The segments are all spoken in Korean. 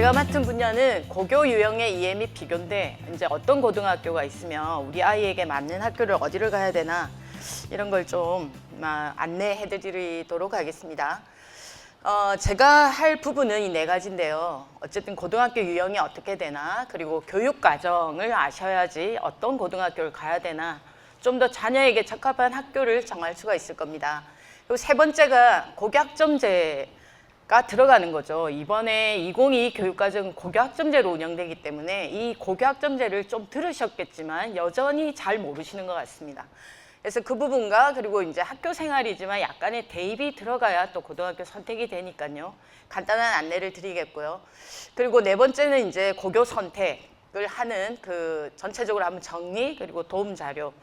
제가 맡은 분야는 고교 유형의 이해 및 비교인데 이제 어떤 고등학교가 있으면 우리 아이에게 맞는 학교를 어디를 가야 되나 이런 걸 좀 안내해 드리도록 하겠습니다. 제가 할 부분은 이 네 가지인데요. 어쨌든 고등학교 유형이 어떻게 되나, 그리고 교육 과정을 아셔야지 어떤 고등학교를 가야 되나, 좀 더 자녀에게 적합한 학교를 정할 수가 있을 겁니다. 그리고 세 번째가 고교학점제가 들어가는 거죠. 이번에 2022 교육과정은 고교학점제로 운영되기 때문에 이 고교학점제를 좀 들으셨겠지만 여전히 잘 모르시는 것 같습니다. 그래서 그 부분과 그리고 이제 학교 생활이지만 약간의 대입이 들어가야 또 고등학교 선택이 되니까요. 간단한 안내를 드리겠고요. 그리고 네 번째는 이제 고교 선택을 하는 그 전체적으로 한번 정리 그리고 도움 자료.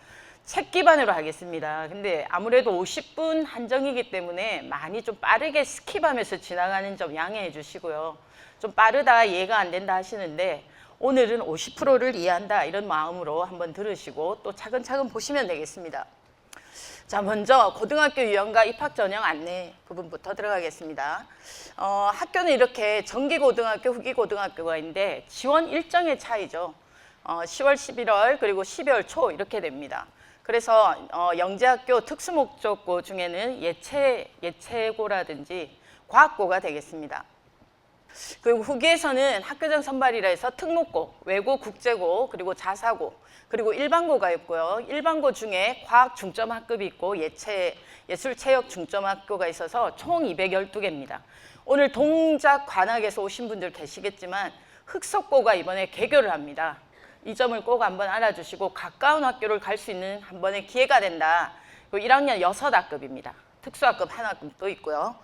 책 기반으로 하겠습니다. 근데 아무래도 50분 한정이기 때문에 많이 좀 빠르게 스킵하면서 지나가는 점 양해해 주시고요. 좀 빠르다, 이해가 안 된다 하시는데 오늘은 50%를 이해한다 이런 마음으로 한번 들으시고 또 차근차근 보시면 되겠습니다. 자, 먼저 고등학교 유형과 입학 전형 안내 부분부터 들어가겠습니다. 학교는 이렇게 정기고등학교, 후기고등학교가 있는데 지원 일정의 차이죠. 10월, 11월 그리고 12월 초 이렇게 됩니다. 그래서 영재학교 특수목적고 중에는 예체고라든지 과학고가 되겠습니다. 그리고 후기에서는 학교장 선발이라 해서 특목고, 외고, 국제고, 그리고 자사고, 그리고 일반고가 있고요. 일반고 중에 과학 중점 학급이 있고 예술 체육 중점 학교가 있어서 총 212개입니다. 오늘 동작 관악에서 오신 분들 계시겠지만 흑석고가 이번에 개교를 합니다. 이 점을 꼭 한번 알아주시고 가까운 학교를 갈 수 있는 한 번의 기회가 된다. 그리고 1학년 6학급입니다. 특수학급 한 학급도 있고요.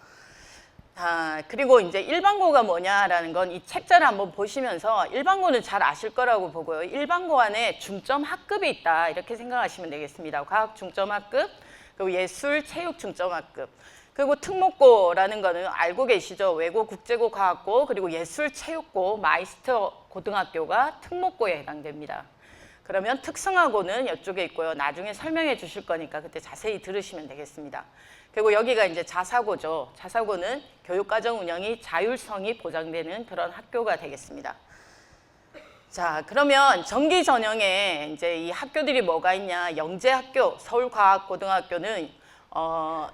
그리고 이제 일반고가 뭐냐라는 건 이 책자를 한번 보시면서 일반고는 잘 아실 거라고 보고요. 일반고 안에 중점 학급이 있다 이렇게 생각하시면 되겠습니다. 과학 중점 학급, 그리고 예술 체육 중점 학급, 그리고 특목고라는 거는 알고 계시죠? 외고, 국제고, 과학고, 그리고 예술 체육고, 마이스터 고등학교가 특목고에 해당됩니다. 그러면 특성화고는 이쪽에 있고요. 나중에 설명해 주실 거니까 그때 자세히 들으시면 되겠습니다. 그리고 여기가 이제 자사고죠. 자사고는 교육과정 운영이 자율성이 보장되는 그런 학교가 되겠습니다. 자, 그러면 정기 전형에 이제 이 학교들이 뭐가 있냐? 영재학교, 서울과학고등학교는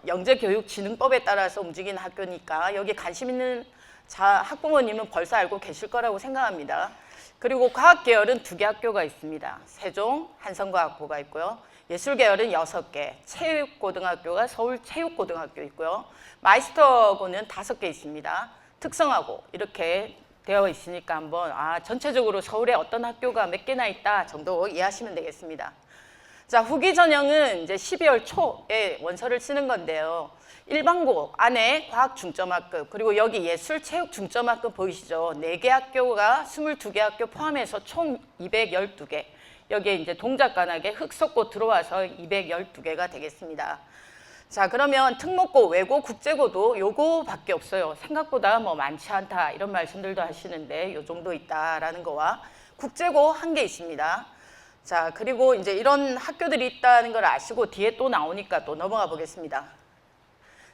영재교육진흥법에 따라서 움직이는 학교니까 여기 관심 있는 학부모님은 벌써 알고 계실 거라고 생각합니다. 그리고 과학계열은 2개 학교가 있습니다. 세종, 한성과학고가 있고요. 예술계열은 6개, 체육고등학교가 서울체육고등학교 있고요. 마이스터고는 5개 있습니다. 특성화고 이렇게 되어 있으니까 한번 전체적으로 서울에 어떤 학교가 몇 개나 있다 정도 이해하시면 되겠습니다. 자, 후기 전형은 이제 12월 초에 원서를 쓰는 건데요. 일반고 안에 과학 중점학급, 그리고 여기 예술 체육 중점학급 보이시죠? 4개 학교가 22개 학교 포함해서 총 212개. 여기에 이제 동작관악에 흑석고 들어와서 212개가 되겠습니다. 자, 그러면 특목고, 외고, 국제고도 요거밖에 없어요. 생각보다 뭐 많지 않다 이런 말씀들도 하시는데 요 정도 있다라는 거와 국제고 1개 있습니다. 자, 그리고 이제 이런 학교들이 있다는 걸 아시고 뒤에 또 나오니까 또 넘어가 보겠습니다.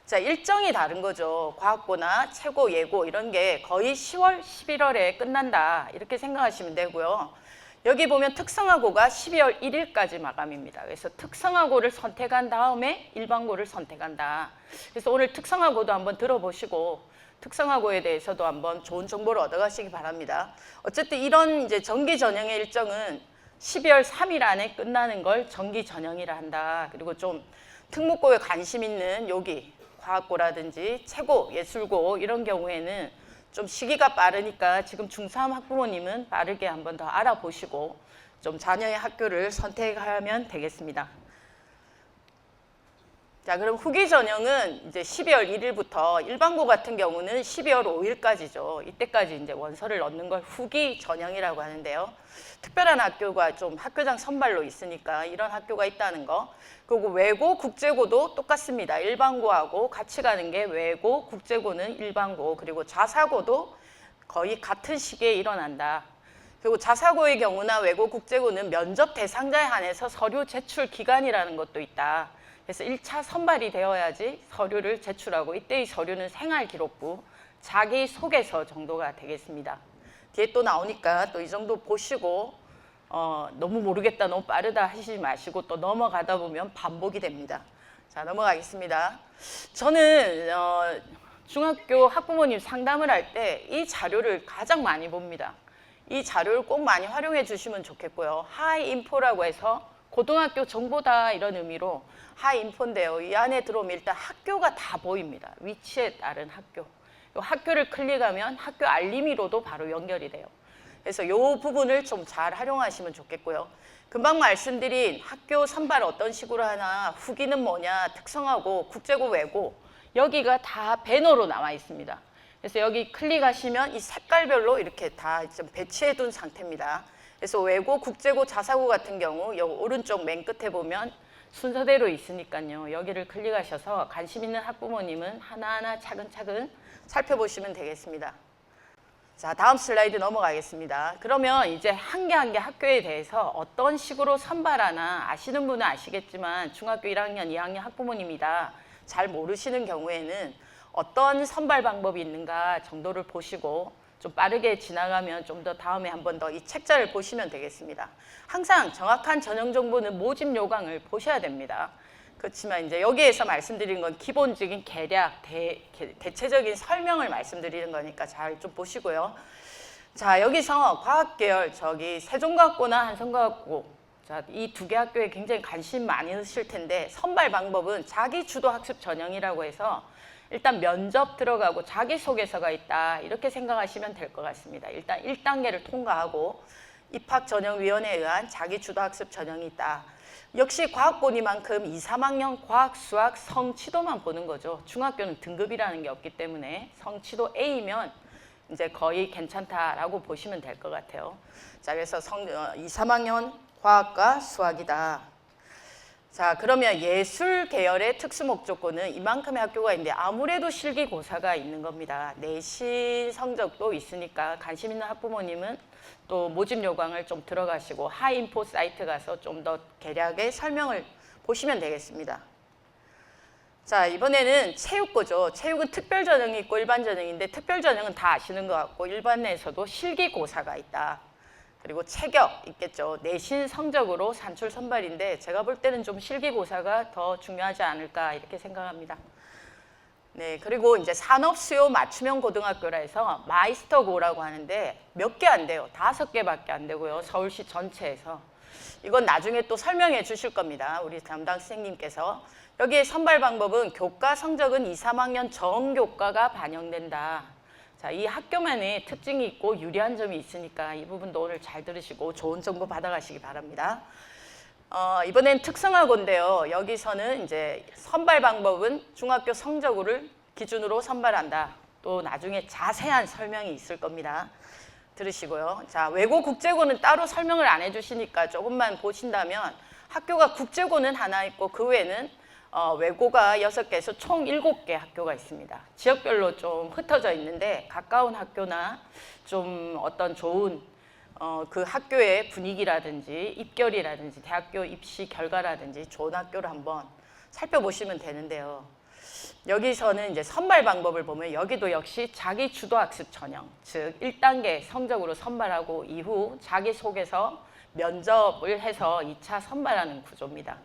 자, 일정이 다른 거죠. 과학고나 최고, 예고 이런 게 거의 10월, 11월에 끝난다 이렇게 생각하시면 되고요. 여기 보면 특성화고가 12월 1일까지 마감입니다. 그래서 특성화고를 선택한 다음에 일반고를 선택한다. 그래서 오늘 특성화고도 한번 들어보시고 특성화고에 대해서도 한번 좋은 정보를 얻어가시기 바랍니다. 어쨌든 이런 이제 정기 전형의 일정은 12월 3일 안에 끝나는 걸 정기 전형이라 한다. 그리고 좀 특목고에 관심 있는 여기 과학고라든지 최고, 예술고 이런 경우에는 좀 시기가 빠르니까 지금 중3 학부모님은 빠르게 한번 더 알아보시고 좀 자녀의 학교를 선택하면 되겠습니다. 자, 그럼 후기 전형은 이제 12월 1일부터 일반고 같은 경우는 12월 5일까지죠. 이때까지 이제 원서를 넣는 걸 후기 전형이라고 하는데요. 특별한 학교가 좀 학교장 선발로 있으니까 이런 학교가 있다는 거. 그리고 외고, 국제고도 똑같습니다. 일반고하고 같이 가는 게 외고, 국제고는 일반고, 그리고 자사고도 거의 같은 시기에 일어난다. 그리고 자사고의 경우나 외고, 국제고는 면접 대상자에 한해서 서류 제출 기간이라는 것도 있다. 그래서 1차 선발이 되어야지 서류를 제출하고 이때의 서류는 생활기록부, 자기소개서 정도가 되겠습니다. 뒤에 또 나오니까 또 이 정도 보시고 너무 모르겠다, 너무 빠르다 하시지 마시고 또 넘어가다 보면 반복이 됩니다. 자, 넘어가겠습니다. 저는 중학교 학부모님 상담을 할 때 이 자료를 가장 많이 봅니다. 이 자료를 꼭 많이 활용해 주시면 좋겠고요. 하이인포라고 해서 고등학교 정보다 이런 의미로 하이인포인데요. 이 안에 들어오면 일단 학교가 다 보입니다. 위치에 따른 학교. 학교를 클릭하면 학교 알림이로도 바로 연결이 돼요. 그래서 이 부분을 좀 잘 활용하시면 좋겠고요. 금방 말씀드린 학교 선발 어떤 식으로 하나, 후기는 뭐냐, 특성하고 국제고 외고 여기가 다 배너로 나와 있습니다. 그래서 여기 클릭하시면 이 색깔별로 이렇게 다 좀 배치해 둔 상태입니다. 그래서 외고, 국제고, 자사고 같은 경우 여기 오른쪽 맨 끝에 보면 순서대로 있으니까요. 여기를 클릭하셔서 관심 있는 학부모님은 하나하나 차근차근 살펴보시면 되겠습니다. 자, 다음 슬라이드 넘어가겠습니다. 그러면 이제 한 개 한 개 학교에 대해서 어떤 식으로 선발하나 아시는 분은 아시겠지만 중학교 1학년, 2학년 학부모님이다 잘 모르시는 경우에는 어떤 선발 방법이 있는가 정도를 보시고 좀 빠르게 지나가면 좀 더 다음에 한 번 더 이 책자를 보시면 되겠습니다. 항상 정확한 전형 정보는 모집 요강을 보셔야 됩니다. 그렇지만 이제 여기에서 말씀드리는 건 기본적인 계략, 대체적인 설명을 말씀드리는 거니까 잘 좀 보시고요. 자, 여기서 과학계열, 저기 세종과학고나 한성과학고, 자, 이 두 개 학교에 굉장히 관심 많이 있으실 텐데 선발 방법은 자기주도학습 전형이라고 해서 일단 면접 들어가고 자기소개서가 있다 이렇게 생각하시면 될 것 같습니다. 일단 1단계를 통과하고 입학전형위원회에 의한 자기주도학습 전형이 있다. 역시 과학고니만큼 2, 3학년 과학, 수학, 성취도만 보는 거죠. 중학교는 등급이라는 게 없기 때문에 성취도 A면 이제 거의 괜찮다라고 보시면 될 것 같아요. 자, 그래서 2, 3학년 과학과 수학이다. 자, 그러면 예술 계열의 특수 목적고는 이만큼의 학교가 있는데 아무래도 실기고사가 있는 겁니다. 내신 성적도 있으니까 관심 있는 학부모님은 또 모집 요강을 좀 들어가시고 하인포 사이트 가서 좀 더 계략의 설명을 보시면 되겠습니다. 자, 이번에는 체육고죠. 체육은 특별 전형이 있고 일반 전형인데 특별 전형은 다 아시는 것 같고 일반에서도 실기고사가 있다. 그리고 체격 있겠죠. 내신 성적으로 산출 선발인데 제가 볼 때는 좀 실기고사가 더 중요하지 않을까 이렇게 생각합니다. 네, 그리고 이제 산업수요 맞춤형 고등학교라 해서 마이스터고라고 하는데 몇 개 안 돼요. 5개밖에 안 되고요. 서울시 전체에서. 이건 나중에 또 설명해 주실 겁니다. 우리 담당 선생님께서. 여기에 선발 방법은 교과 성적은 2, 3학년 정교과가 반영된다. 자, 이 학교만의 특징이 있고 유리한 점이 있으니까 이 부분도 오늘 잘 들으시고 좋은 정보 받아가시기 바랍니다. 이번엔 특성화고인데요. 여기서는 이제 선발 방법은 중학교 성적을 기준으로 선발한다. 또 나중에 자세한 설명이 있을 겁니다. 들으시고요. 자, 외고 국제고는 따로 설명을 안 해주시니까 조금만 보신다면 학교가 국제고는 하나 있고 그 외에는 외고가 6개에서 총 7개 학교가 있습니다. 지역별로 좀 흩어져 있는데 가까운 학교나 좀 어떤 좋은 그 학교의 분위기라든지 입결이라든지 대학교 입시 결과라든지 좋은 학교를 한번 살펴보시면 되는데요. 여기서는 이제 선발 방법을 보면 여기도 역시 자기 주도학습 전형, 즉 1단계 성적으로 선발하고 이후 자기소개서 면접을 해서 2차 선발하는 구조입니다.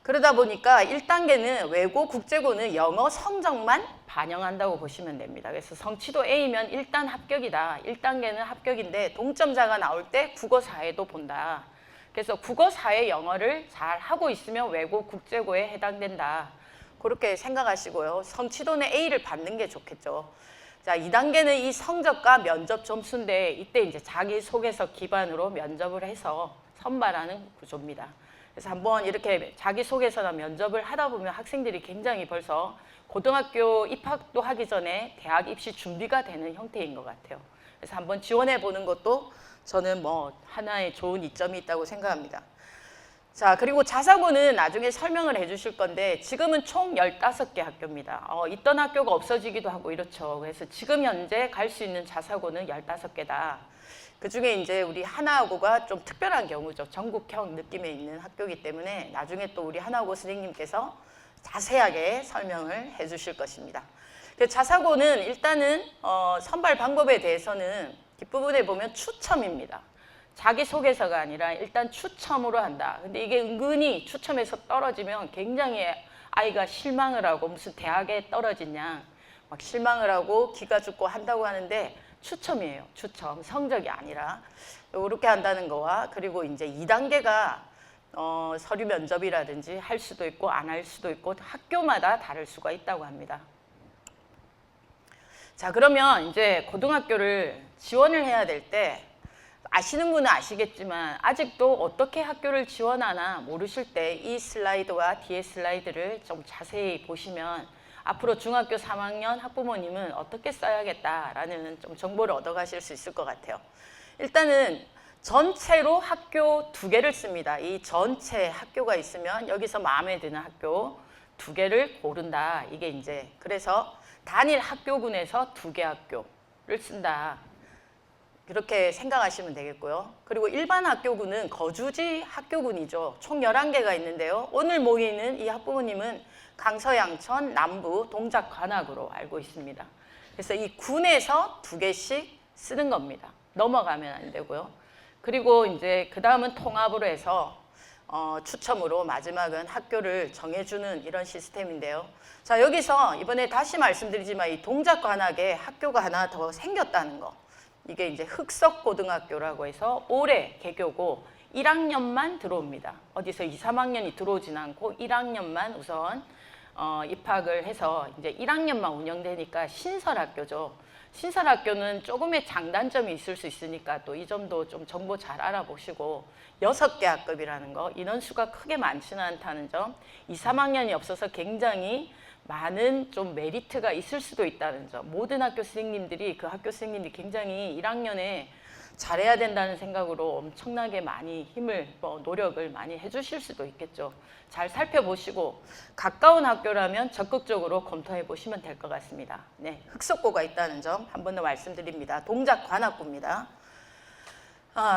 그러다 보니까 1단계는 외고 국제고는 영어 성적만 반영한다고 보시면 됩니다. 그래서 성취도 A면 일단 합격이다. 1단계는 합격인데 동점자가 나올 때 국어 사회도 본다. 그래서 국어 사회 영어를 잘 하고 있으면 외고 국제고에 해당된다. 그렇게 생각하시고요. 성취도는 A를 받는 게 좋겠죠. 자, 2단계는 이 성적과 면접 점수인데 이때 이제 자기소개서 기반으로 면접을 해서 선발하는 구조입니다. 그래서 한번 이렇게 자기소개서나 면접을 하다 보면 학생들이 굉장히 벌써 고등학교 입학도 하기 전에 대학 입시 준비가 되는 형태인 것 같아요. 그래서 한번 지원해 보는 것도 저는 뭐 하나의 좋은 이점이 있다고 생각합니다. 자, 그리고 자사고는 나중에 설명을 해 주실 건데 지금은 총 15개 학교입니다. 있던 학교가 없어지기도 하고 이렇죠. 그래서 지금 현재 갈 수 있는 자사고는 15개다. 그 중에 이제 우리 하나고가 좀 특별한 경우죠. 전국형 느낌에 있는 학교이기 때문에 나중에 또 우리 하나고 선생님께서 자세하게 설명을 해 주실 것입니다. 자사고는 일단은 선발 방법에 대해서는 뒷부분에 보면 추첨입니다. 자기소개서가 아니라 일단 추첨으로 한다. 근데 이게 은근히 추첨에서 떨어지면 굉장히 아이가 실망을 하고 무슨 대학에 떨어지냐 막 실망을 하고 기가 죽고 한다고 하는데 추첨이에요. 추첨. 성적이 아니라. 이렇게 한다는 거와 그리고 이제 2단계가 서류 면접이라든지 할 수도 있고 안 할 수도 있고 학교마다 다를 수가 있다고 합니다. 자, 그러면 이제 고등학교를 지원을 해야 될 때 아시는 분은 아시겠지만 아직도 어떻게 학교를 지원하나 모르실 때 이 슬라이드와 뒤에 슬라이드를 좀 자세히 보시면 앞으로 중학교 3학년 학부모님은 어떻게 써야겠다라는 좀 정보를 얻어가실 수 있을 것 같아요. 일단은 전체로 학교 2개를 씁니다. 이 전체 학교가 있으면 여기서 마음에 드는 학교 2개를 고른다. 이게 이제 그래서 단일 학교군에서 2개 학교를 쓴다. 그렇게 생각하시면 되겠고요. 그리고 일반 학교군은 거주지 학교군이죠. 총 11개가 있는데요. 오늘 모이는 이 학부모님은 강서, 양천, 남부, 동작, 관악으로 알고 있습니다. 그래서 이 군에서 2개씩 쓰는 겁니다. 넘어가면 안 되고요. 그리고 이제 그 다음은 통합으로 해서 추첨으로 마지막은 학교를 정해주는 이런 시스템인데요. 자, 여기서 이번에 다시 말씀드리지만 이 동작, 관악에 학교가 하나 더 생겼다는 거. 이게 이제 흑석고등학교라고 해서 올해 개교고 1학년만 들어옵니다. 어디서 2, 3학년이 들어오진 않고 1학년만 우선 입학을 해서 이제 1학년만 운영되니까 신설학교죠. 신설학교는 조금의 장단점이 있을 수 있으니까 또 이 점도 좀 정보 잘 알아보시고 6개 학급이라는 거, 인원수가 크게 많지는 않다는 점, 2, 3학년이 없어서 굉장히 많은 좀 메리트가 있을 수도 있다는 점, 모든 학교 선생님들이 그 학교 선생님들이 굉장히 1학년에 잘해야 된다는 생각으로 엄청나게 많이 힘을 노력을 많이 해주실 수도 있겠죠. 잘 살펴보시고 가까운 학교라면 적극적으로 검토해 보시면 될 것 같습니다. 네, 흑석고가 있다는 점 한 번 더 말씀드립니다. 동작 관악구입니다.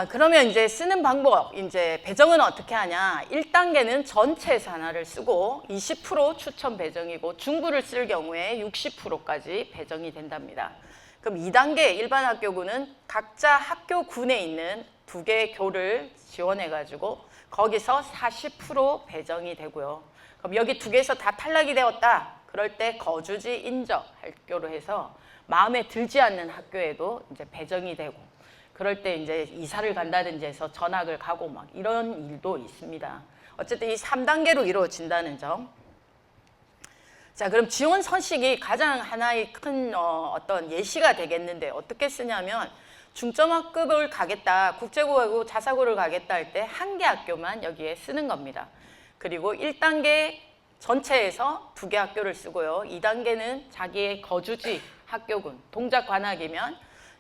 그러면 이제 쓰는 방법, 이제 배정은 어떻게 하냐? 1단계는 전체 산하를 쓰고 20% 추천 배정이고 중부를 쓸 경우에 60%까지 배정이 된답니다. 그럼 2단계 일반 학교군은 각자 학교군에 있는 2개 교를 지원해가지고 거기서 40% 배정이 되고요. 그럼 여기 2개에서 다 탈락이 되었다. 그럴 때 거주지 인적 학교로 해서 마음에 들지 않는 학교에도 이제 배정이 되고 그럴 때 이제 이사를 간다든지 해서 전학을 가고 막 이런 일도 있습니다. 어쨌든 이 3단계로 이루어진다는 점. 자, 그럼 지원 선식이 가장 하나의 큰 어떤 예시가 되겠는데 어떻게 쓰냐면 중점학급을 가겠다, 국제고하고 자사고를 가겠다 할 때 1개 학교만 여기에 쓰는 겁니다. 그리고 1단계 전체에서 2개 학교를 쓰고요. 2단계는 자기의 거주지 학교군, 동작 관악이면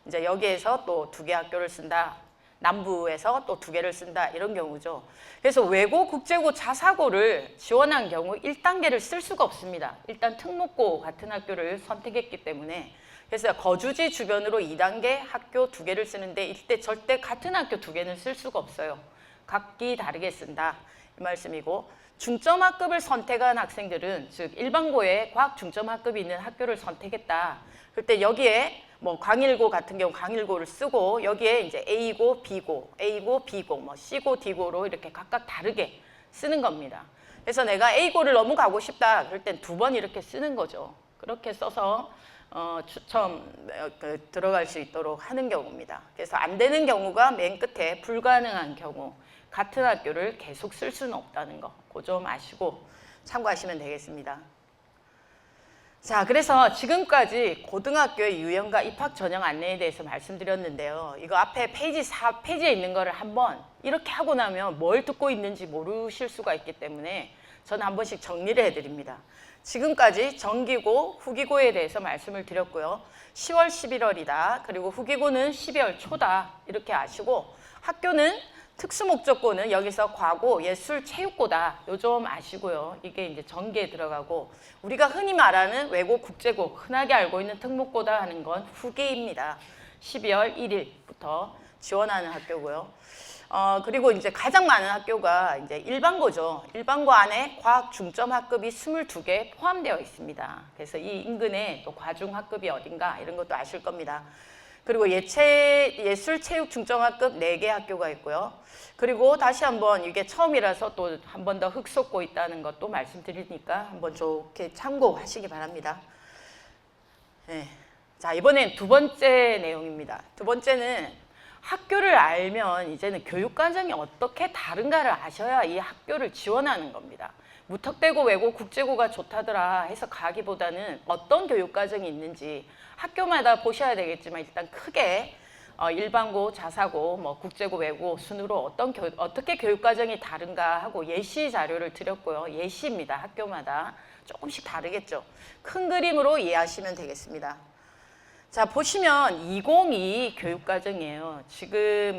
이제 여기에서 또 2개 학교를 쓴다. 남부에서 또 2개를 쓴다. 이런 경우죠. 그래서 외고, 국제고, 자사고를 지원한 경우 1단계를 쓸 수가 없습니다. 일단 특목고 같은 학교를 선택했기 때문에 그래서 거주지 주변으로 2단계 학교 2개를 쓰는데 이때 절대 같은 학교 2개는 쓸 수가 없어요. 각기 다르게 쓴다. 이 말씀이고 중점학급을 선택한 학생들은 즉 일반고에 과학 중점학급이 있는 학교를 선택했다. 그때 여기에 뭐 광일고 같은 경우 광일고를 쓰고 여기에 이제 A고, B고, A고, B고, 뭐 C고, D고로 이렇게 각각 다르게 쓰는 겁니다. 그래서 내가 A고를 너무 가고 싶다. 그럴 땐 2번 이렇게 쓰는 거죠. 그렇게 써서 추첨 들어갈 수 있도록 하는 경우입니다. 그래서 안 되는 경우가 맨 끝에 불가능한 경우 같은 학교를 계속 쓸 수는 없다는 거. 그거 좀 아시고 참고하시면 되겠습니다. 자, 그래서 지금까지 고등학교의 유형과 입학 전형 안내에 대해서 말씀드렸는데요. 이거 앞에 페이지 4페이지에 있는 거를 한번 이렇게 하고 나면 뭘 듣고 있는지 모르실 수가 있기 때문에 저는 한 번씩 정리를 해드립니다. 지금까지 정기고, 후기고에 대해서 말씀을 드렸고요. 10월, 11월이다. 그리고 후기고는 12월 초다. 이렇게 아시고 학교는 특수목적고는 여기서 과고, 예술, 체육고다. 요 좀 아시고요. 이게 이제 전기에 들어가고 우리가 흔히 말하는 외고, 국제고, 흔하게 알고 있는 특목고다 하는 건 후기입니다. 12월 1일부터 지원하는 학교고요. 그리고 이제 가장 많은 학교가 이제 일반고죠. 일반고 안에 과학 중점 학급이 22개 포함되어 있습니다. 그래서 이 인근에 또 과중 학급이 어딘가 이런 것도 아실 겁니다. 그리고 예술체육 중점학급 4개 학교가 있고요. 그리고 다시 한번 이게 처음이라서 또 한 번 더 흙솟고 있다는 것도 말씀드리니까 한번 좋게 참고하시기 바랍니다. 네. 자, 이번엔 두 번째 내용입니다. 두 번째는 학교를 알면 이제는 교육과정이 어떻게 다른가를 아셔야 이 학교를 지원하는 겁니다. 무턱대고 외고 국제고가 좋다더라 해서 가기보다는 어떤 교육과정이 있는지 학교마다 보셔야 되겠지만 일단 크게 일반고, 자사고, 뭐 국제고, 외고 순으로 어떻게 교육과정이 다른가 하고 예시 자료를 드렸고요. 예시입니다. 학교마다 조금씩 다르겠죠. 큰 그림으로 이해하시면 되겠습니다. 자, 보시면 2022 교육과정이에요. 지금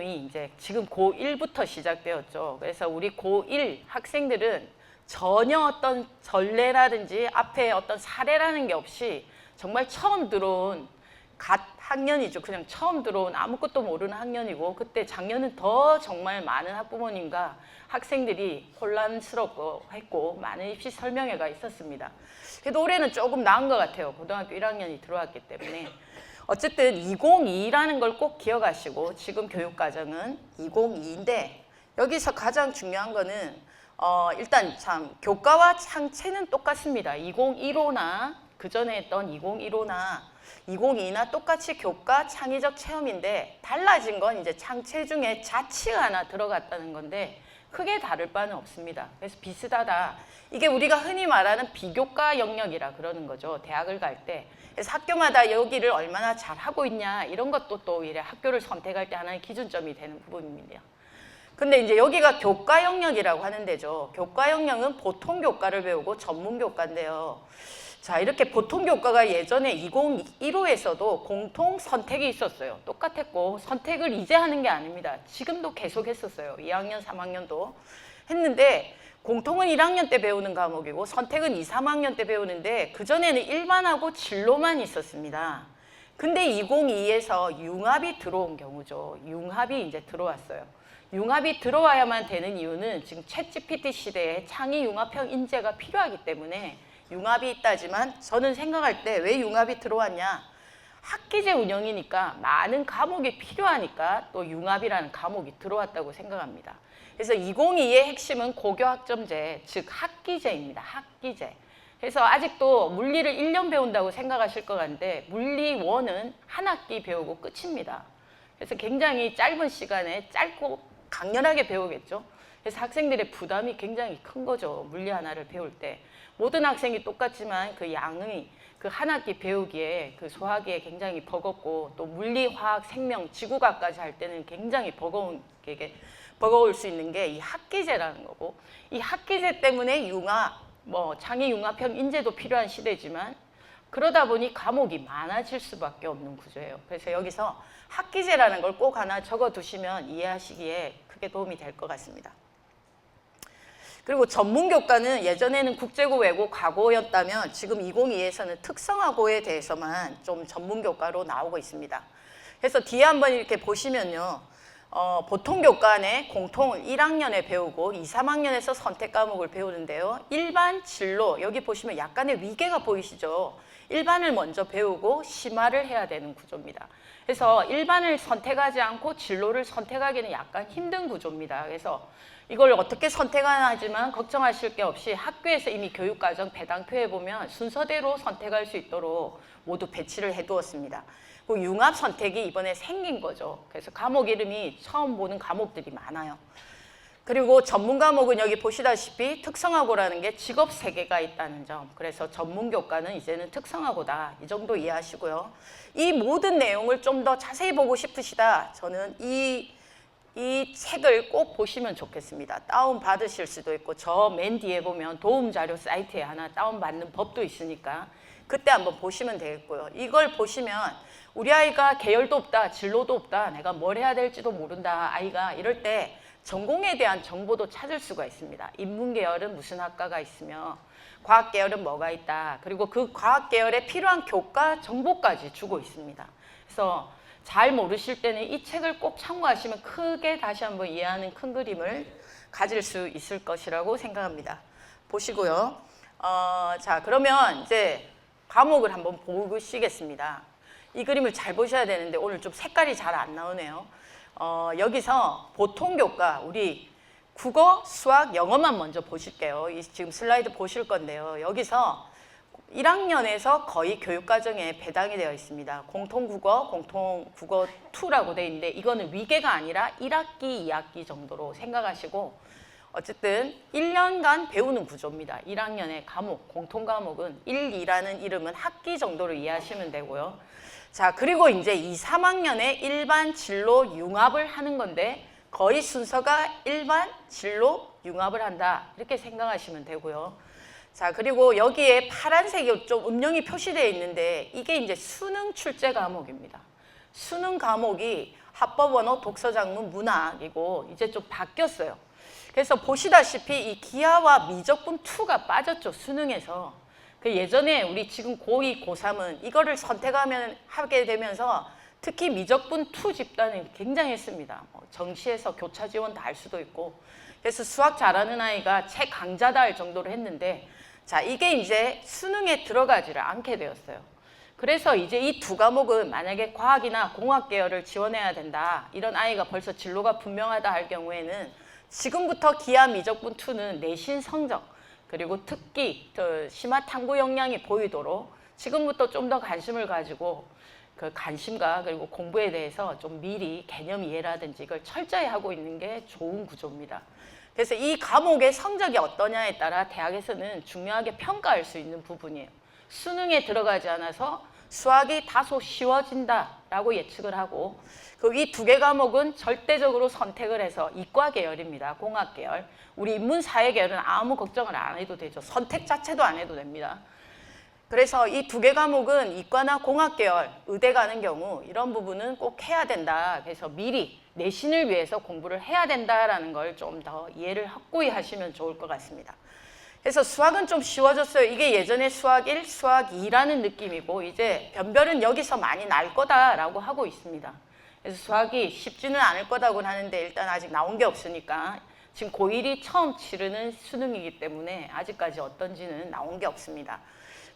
고1부터 시작되었죠. 그래서 우리 고1 학생들은 전혀 어떤 전례라든지 앞에 어떤 사례라는 게 없이 정말 처음 들어온 갓 학년이죠. 그냥 처음 들어온 아무것도 모르는 학년이고, 그때 작년은 더 정말 많은 학부모님과 학생들이 혼란스럽고 했고 많은 입시 설명회가 있었습니다. 그래도 올해는 조금 나은 것 같아요. 고등학교 1학년이 들어왔기 때문에. 어쨌든 2022라는 걸 꼭 기억하시고, 지금 교육과정은 2022인데 여기서 가장 중요한 거는 일단 참 교과와 창체는 똑같습니다. 2015나 그 전에 했던 2015나 2022나 똑같이 교과 창의적 체험인데 달라진 건 이제 창체 중에 자치가 하나 들어갔다는 건데 크게 다를 바는 없습니다. 그래서 비슷하다. 이게 우리가 흔히 말하는 비교과 영역이라 그러는 거죠. 대학을 갈 때. 그래서 학교마다 여기를 얼마나 잘하고 있냐 이런 것도 또 이래 학교를 선택할 때 하나의 기준점이 되는 부분입니다. 근데 이제 여기가 교과 영역이라고 하는 데죠. 교과 영역은 보통 교과를 배우고 전문 교과인데요. 자, 이렇게 보통 교과가 예전에 2015에서도 공통 선택이 있었어요. 똑같았고 선택을 이제 하는 게 아닙니다. 지금도 계속 했었어요. 2학년, 3학년도 했는데 공통은 1학년 때 배우는 과목이고 선택은 2, 3학년 때 배우는데 그전에는 일반하고 진로만 있었습니다. 근데 2022에서 융합이 들어온 경우죠. 융합이 이제 들어왔어요. 융합이 들어와야만 되는 이유는 지금 챗GPT 시대에 창의 융합형 인재가 필요하기 때문에 융합이 있다지만 저는 생각할 때 왜 융합이 들어왔냐? 학기제 운영이니까 많은 과목이 필요하니까 또 융합이라는 과목이 들어왔다고 생각합니다. 그래서 2022의 핵심은 고교학점제, 즉 학기제입니다. 학기제. 그래서 아직도 물리를 1년 배운다고 생각하실 것 같은데 물리 1은 한 학기 배우고 끝입니다. 그래서 굉장히 짧은 시간에 짧고 강렬하게 배우겠죠. 그래서 학생들의 부담이 굉장히 큰 거죠. 물리 하나를 배울 때. 모든 학생이 똑같지만 그 양의 그 한 학기 배우기에 그 소화하기에 굉장히 버겁고 또 물리, 화학, 생명, 지구과까지 할 때는 굉장히 버거울 수 있는 게 이 학기제라는 거고 이 학기제 때문에 융합, 창의 융합형 인재도 필요한 시대지만 그러다 보니 과목이 많아질 수밖에 없는 구조예요. 그래서 여기서 학기제라는 걸 꼭 하나 적어두시면 이해하시기에 크게 도움이 될 것 같습니다. 그리고 전문교과는 예전에는 국제고, 외고, 과고였다면 지금 2022에서는 특성화고에 대해서만 좀 전문교과로 나오고 있습니다. 그래서 뒤에 한번 이렇게 보시면요. 보통 교과안에 공통을 1학년에 배우고 2, 3학년에서 선택 과목을 배우는데요. 일반, 진로, 여기 보시면 약간의 위계가 보이시죠? 일반을 먼저 배우고 심화를 해야 되는 구조입니다. 그래서 일반을 선택하지 않고 진로를 선택하기는 약간 힘든 구조입니다. 그래서 이걸 어떻게 선택하나 하지만 걱정하실 게 없이 학교에서 이미 교육과정 배당표에 보면 순서대로 선택할 수 있도록 모두 배치를 해두었습니다. 그 융합 선택이 이번에 생긴 거죠. 그래서 과목 이름이 처음 보는 과목들이 많아요. 그리고 전문 과목은 여기 보시다시피 특성화고라는 게 직업 세계가 있다는 점. 그래서 전문교과는 이제는 특성화고다. 이 정도 이해하시고요. 이 모든 내용을 좀 더 자세히 보고 싶으시다. 저는 이 책을 꼭 보시면 좋겠습니다. 다운 받으실 수도 있고 저 맨 뒤에 보면 도움 자료 사이트에 하나 다운 받는 법도 있으니까 그때 한번 보시면 되겠고요. 이걸 보시면 우리 아이가 계열도 없다, 진로도 없다, 내가 뭘 해야 될지도 모른다, 아이가 이럴 때 전공에 대한 정보도 찾을 수가 있습니다. 인문계열은 무슨 학과가 있으며 과학계열은 뭐가 있다. 그리고 그 과학계열에 필요한 교과 정보까지 주고 있습니다. 그래서 잘 모르실 때는 이 책을 꼭 참고하시면 크게 다시 한번 이해하는 큰 그림을 가질 수 있을 것이라고 생각합니다. 보시고요. 자, 그러면 이제 과목을 한번 보시겠습니다. 이 그림을 잘 보셔야 되는데 오늘 좀 색깔이 잘 안 나오네요. 여기서 보통 교과 우리 국어, 수학, 영어만 먼저 보실게요. 지금 슬라이드 보실 건데요. 여기서 1학년에서 거의 교육과정에 배당이 되어 있습니다. 공통국어, 공통국어 2라고 되어 있는데 이거는 위계가 아니라 1학기, 2학기 정도로 생각하시고 어쨌든 1년간 배우는 구조입니다. 1학년의 과목, 공통과목은 1, 2라는 이름은 학기 정도로 이해하시면 되고요. 자, 그리고 이제 2, 3학년에 일반 진로 융합을 하는 건데 거의 순서가 일반 진로 융합을 한다. 이렇게 생각하시면 되고요. 자, 그리고 여기에 파란색이 좀 음영이 표시되어 있는데 이게 이제 수능 출제 과목입니다. 수능 과목이 합법 언어, 독서 작문, 문학이고 이제 좀 바뀌었어요. 그래서 보시다시피 이 기하와 미적분 2가 빠졌죠. 수능에서. 예전에 우리 지금 고2, 고3은 이거를 하게 되면서 특히 미적분 2 집단이 굉장했습니다. 정시에서 교차 지원 다 할 수도 있고 그래서 수학 잘하는 아이가 최강자다 할 정도로 했는데 자, 이게 이제 수능에 들어가지를 않게 되었어요. 그래서 이제 이 두 과목은 만약에 과학이나 공학 계열을 지원해야 된다. 이런 아이가 벌써 진로가 분명하다 할 경우에는 지금부터 기하 미적분 2는 내신 성적 그리고 특기, 심화 탐구 역량이 보이도록 지금부터 좀 더 관심을 가지고 그 관심과 그리고 공부에 대해서 좀 미리 개념 이해라든지 이걸 철저히 하고 있는 게 좋은 구조입니다. 그래서 이 과목의 성적이 어떠냐에 따라 대학에서는 중요하게 평가할 수 있는 부분이에요. 수능에 들어가지 않아서 수학이 다소 쉬워진다라고 예측을 하고 이 두 개 과목은 절대적으로 선택을 해서 이과 계열입니다. 공학 계열. 우리 인문사회 계열은 아무 걱정을 안 해도 되죠. 선택 자체도 안 해도 됩니다. 그래서 이 두 개 과목은 이과나 공학 계열, 의대 가는 경우 이런 부분은 꼭 해야 된다. 그래서 미리 내신을 위해서 공부를 해야 된다라는 걸 좀 더 이해를 확고히 하시면 좋을 것 같습니다. 그래서 수학은 좀 쉬워졌어요. 이게 예전에 수학 1, 수학 2라는 느낌이고 이제 변별은 여기서 많이 날 거다라고 하고 있습니다. 그래서 수학이 쉽지는 않을 거다고는 하는데 일단 아직 나온 게 없으니까 지금 고1이 처음 치르는 수능이기 때문에 아직까지 어떤지는 나온 게 없습니다.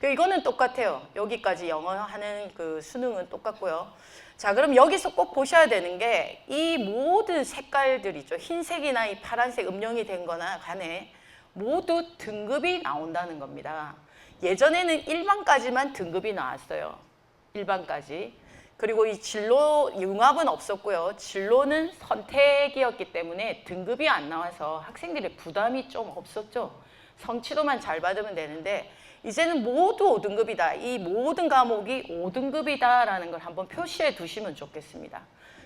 이거는 똑같아요. 여기까지 영어 하는 그 수능은 똑같고요. 자, 그럼 여기서 꼭 보셔야 되는 게 이 모든 색깔들이죠. 흰색이나 이 파란색 음영이 된 거나 간에 모두 등급이 나온다는 겁니다. 예전에는 1반까지만 등급이 나왔어요. 1반까지. 그리고 이 진로 융합은 없었고요. 진로는 선택이었기 때문에 등급이 안 나와서 학생들의 부담이 좀 없었죠. 성취도만 잘 받으면 되는데 이제는 모두 5등급이다. 이 모든 과목이 5등급이다라는 걸 한번 표시해 두시면 좋겠습니다.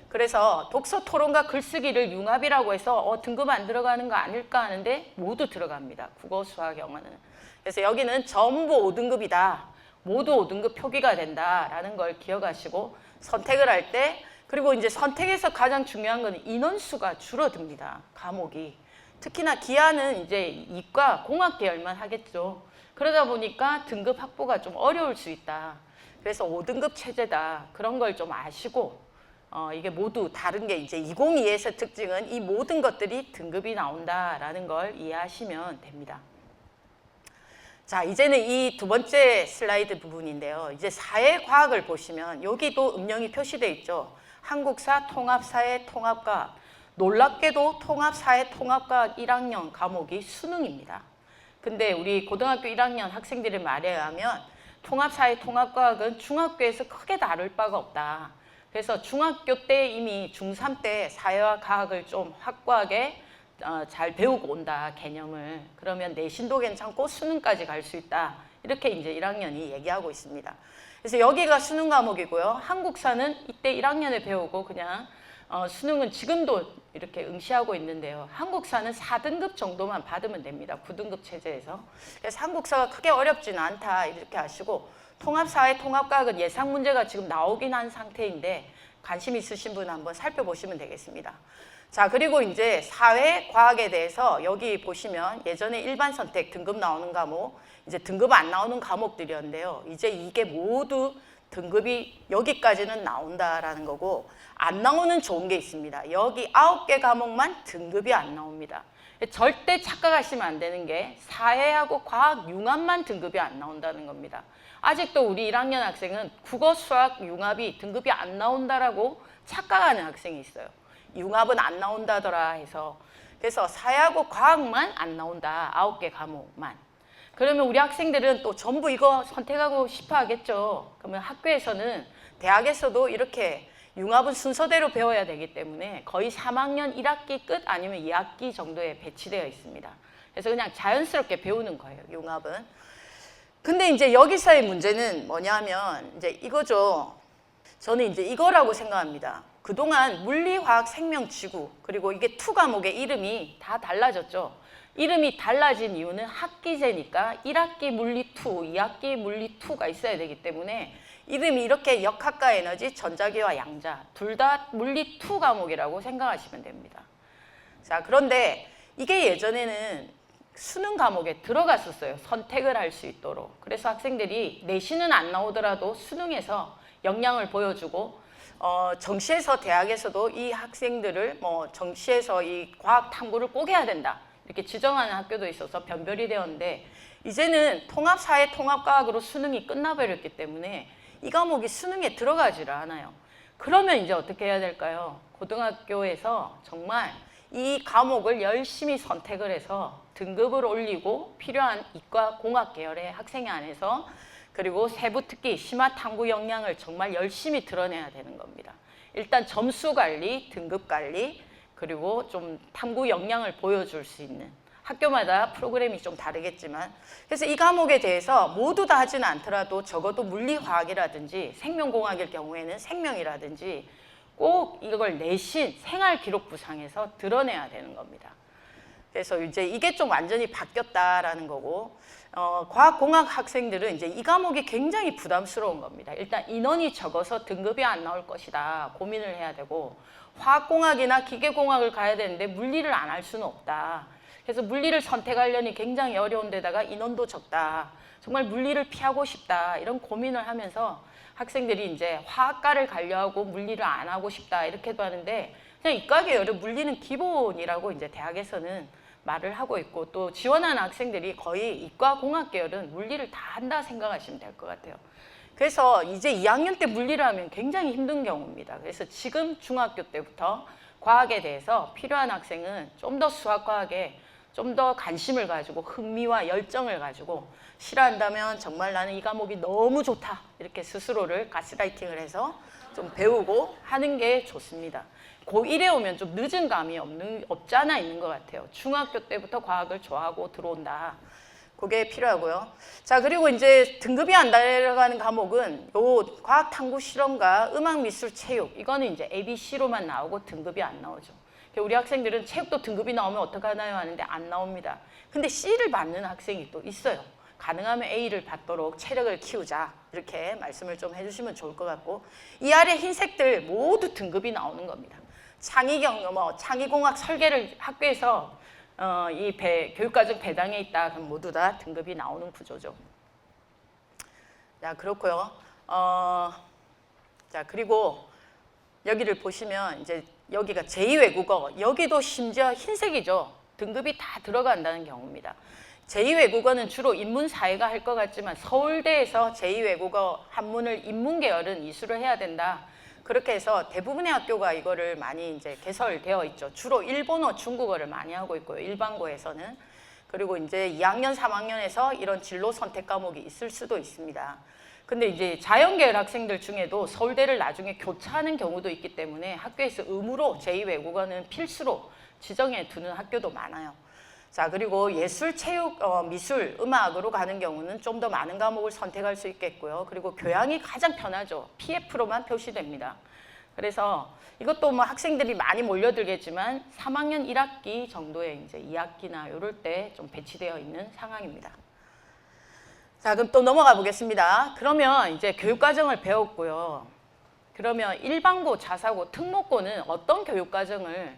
그래서 독서, 토론과 글쓰기를 융합이라고 해서 등급 안 들어가는 거 아닐까 하는데 모두 들어갑니다. 국어, 수학, 영어는. 그래서 여기는 전부 5등급이다. 모두 5등급 표기가 된다라는 걸 기억하시고 선택을 할 때 그리고 이제 선택에서 가장 중요한 건 인원수가 줄어듭니다. 과목이. 특히나 기하는 이제 이과, 공학 계열만 하겠죠. 그러다 보니까 등급 확보가 좀 어려울 수 있다. 그래서 5등급 체제다. 그런 걸 좀 아시고 이게 모두 다른 게 이제 2022에서 특징은 이 모든 것들이 등급이 나온다라는 걸 이해하시면 됩니다. 자, 이제는 이 두 번째 슬라이드 부분인데요. 이제 사회과학을 보시면 여기도 음영이 표시되어 있죠. 한국사, 통합사회, 통합과학. 놀랍게도 통합사회, 통합과학 1학년 과목이 수능입니다. 근데 우리 고등학교 1학년 학생들의 말에 의하면 통합사회, 통합과학은 중학교에서 크게 다룰 바가 없다. 그래서 중학교 때 이미 중3 때 사회와 과학을 좀 확고하게 잘 배우고 온다, 개념을. 그러면 내신도 괜찮고 수능까지 갈 수 있다. 이렇게 이제 1학년이 얘기하고 있습니다. 그래서 여기가 수능 과목이고요. 한국사는 이때 1학년에 배우고 그냥 수능은 지금도 이렇게 응시하고 있는데요. 한국사는 4등급 정도만 받으면 됩니다. 9등급 체제에서. 그래서 한국사가 크게 어렵지는 않다 이렇게 아시고 통합사회, 통합과학은 예상 문제가 지금 나오긴 한 상태인데 관심 있으신 분은 한번 살펴보시면 되겠습니다. 자, 그리고 이제 사회과학에 대해서 여기 보시면 예전에 일반 선택 등급 나오는 과목, 이제 등급 안 나오는 과목들이었는데요. 이제 이게 모두 등급이 여기까지는 나온다라는 거고 안 나오는 좋은 게 있습니다. 여기 9개 과목만 등급이 안 나옵니다. 절대 착각하시면 안 되는 게 사회하고 과학, 융합만 등급이 안 나온다는 겁니다. 아직도 우리 1학년 학생은 국어, 수학, 융합이 등급이 안 나온다라고 착각하는 학생이 있어요. 융합은 안 나온다더라 해서. 그래서 사회하고 과학만 안 나온다. 9개 과목만. 그러면 우리 학생들은 또 전부 이거 선택하고 싶어 하겠죠. 그러면 학교에서는, 대학에서도 이렇게 융합은 순서대로 배워야 되기 때문에 거의 3학년 1학기 끝 아니면 2학기 정도에 배치되어 있습니다. 그래서 그냥 자연스럽게 배우는 거예요, 융합은. 근데 이제 여기서의 문제는 뭐냐면 이제 이거죠. 저는 이제 이거라고 생각합니다. 그동안 물리, 화학, 생명, 지구, 그리고 이게 2 과목의 이름이 다 달라졌죠. 이름이 달라진 이유는 학기제니까 1학기 물리 2, 2학기 물리 2가 있어야 되기 때문에 이름이 이렇게 역학과 에너지, 전자기와 양자 둘 다 물리 2 과목이라고 생각하시면 됩니다. 자, 그런데 이게 예전에는 수능 과목에 들어갔었어요. 선택을 할 수 있도록. 그래서 학생들이 내신은 안 나오더라도 수능에서 역량을 보여주고 정시에서 대학에서도 이 학생들을 정시에서 이 과학 탐구를 꼭 해야 된다. 이렇게 지정하는 학교도 있어서 변별이 되었는데 이제는 통합사회 통합과학으로 수능이 끝나버렸기 때문에 이 과목이 수능에 들어가지를 않아요. 그러면 이제 어떻게 해야 될까요? 고등학교에서 정말 이 과목을 열심히 선택을 해서 등급을 올리고 필요한 이과 공학 계열의 학생이 안에서 그리고 세부 특기, 심화 탐구 역량을 정말 열심히 드러내야 되는 겁니다. 일단 점수 관리, 등급 관리, 그리고 좀 탐구 역량을 보여줄 수 있는 학교마다 프로그램이 좀 다르겠지만 그래서 이 과목에 대해서 모두 다 하지는 않더라도 적어도 물리화학이라든지 생명공학일 경우에는 생명이라든지 꼭 이걸 내신 생활기록부상에서 드러내야 되는 겁니다. 그래서 이제 이게 좀 완전히 바뀌었다라는 거고 과학공학 학생들은 이제 이 과목이 굉장히 부담스러운 겁니다. 일단 인원이 적어서 등급이 안 나올 것이다 고민을 해야 되고 화학공학이나 기계공학을 가야 되는데 물리를 안 할 수는 없다. 그래서 물리를 선택하려니 굉장히 어려운 데다가 인원도 적다. 정말 물리를 피하고 싶다. 이런 고민을 하면서 학생들이 이제 화학과를 가려 하고 물리를 안 하고 싶다. 이렇게도 하는데 그냥 이과 계열은 물리는 기본이라고 이제 대학에서는 말을 하고 있고 또 지원하는 학생들이 거의 이과 공학 계열은 물리를 다 한다 생각하시면 될 것 같아요. 그래서 이제 2학년 때 물리를 하면 굉장히 힘든 경우입니다. 그래서 지금 중학교 때부터 과학에 대해서 필요한 학생은 좀 더 수학과학에 좀 더 관심을 가지고 흥미와 열정을 가지고 싫어한다면 정말 나는 이 과목이 너무 좋다 이렇게 스스로를 가스라이팅을 해서 좀 배우고 하는 게 좋습니다. 고1에 오면 좀 늦은 감이 없지 않아 있는 것 같아요. 중학교 때부터 과학을 좋아하고 들어온다. 그게 필요하고요. 자, 그리고 이제 등급이 안 달려가는 과목은 요 과학 탐구 실험과 음악 미술 체육 이거는 이제 ABC로만 나오고 등급이 안 나오죠. 우리 학생들은 체육도 등급이 나오면 어떡하나요 하는데 안 나옵니다. 근데 C를 받는 학생이 또 있어요. 가능하면 A를 받도록 체력을 키우자 이렇게 말씀을 좀 해주시면 좋을 것 같고 이 아래 흰색들 모두 등급이 나오는 겁니다. 창의공학 설계를 학교에서 교육과정 배당에 있다 그럼 모두 다 등급이 나오는 구조죠. 자, 그렇고요. 자, 그리고 여기를 보시면 이제 여기가 제2외국어 여기도 심지어 흰색이죠. 등급이 다 들어간다는 경우입니다. 제2외국어는 주로 인문사회가 할 것 같지만 서울대에서 제2외국어 한문을 인문계열은 이수를 해야 된다. 그렇게 해서 대부분의 학교가 이거를 많이 이제 개설되어 있죠. 주로 일본어, 중국어를 많이 하고 있고요. 일반고에서는. 그리고 이제 2학년, 3학년에서 이런 진로 선택 과목이 있을 수도 있습니다. 근데 이제 자연계열 학생들 중에도 서울대를 나중에 교차하는 경우도 있기 때문에 학교에서 의무로 제2외국어는 필수로 지정해 두는 학교도 많아요. 자, 그리고 예술, 체육, 미술, 음악으로 가는 경우는 좀 더 많은 과목을 선택할 수 있겠고요. 그리고 교양이 가장 편하죠. PF로만 표시됩니다. 그래서 이것도 뭐 학생들이 많이 몰려들겠지만 3학년 1학기 정도에 이제 2학기나 이럴 때 좀 배치되어 있는 상황입니다. 자, 그럼 또 넘어가 보겠습니다. 그러면 이제 교육과정을 배웠고요. 그러면 일반고, 자사고, 특목고는 어떤 교육과정을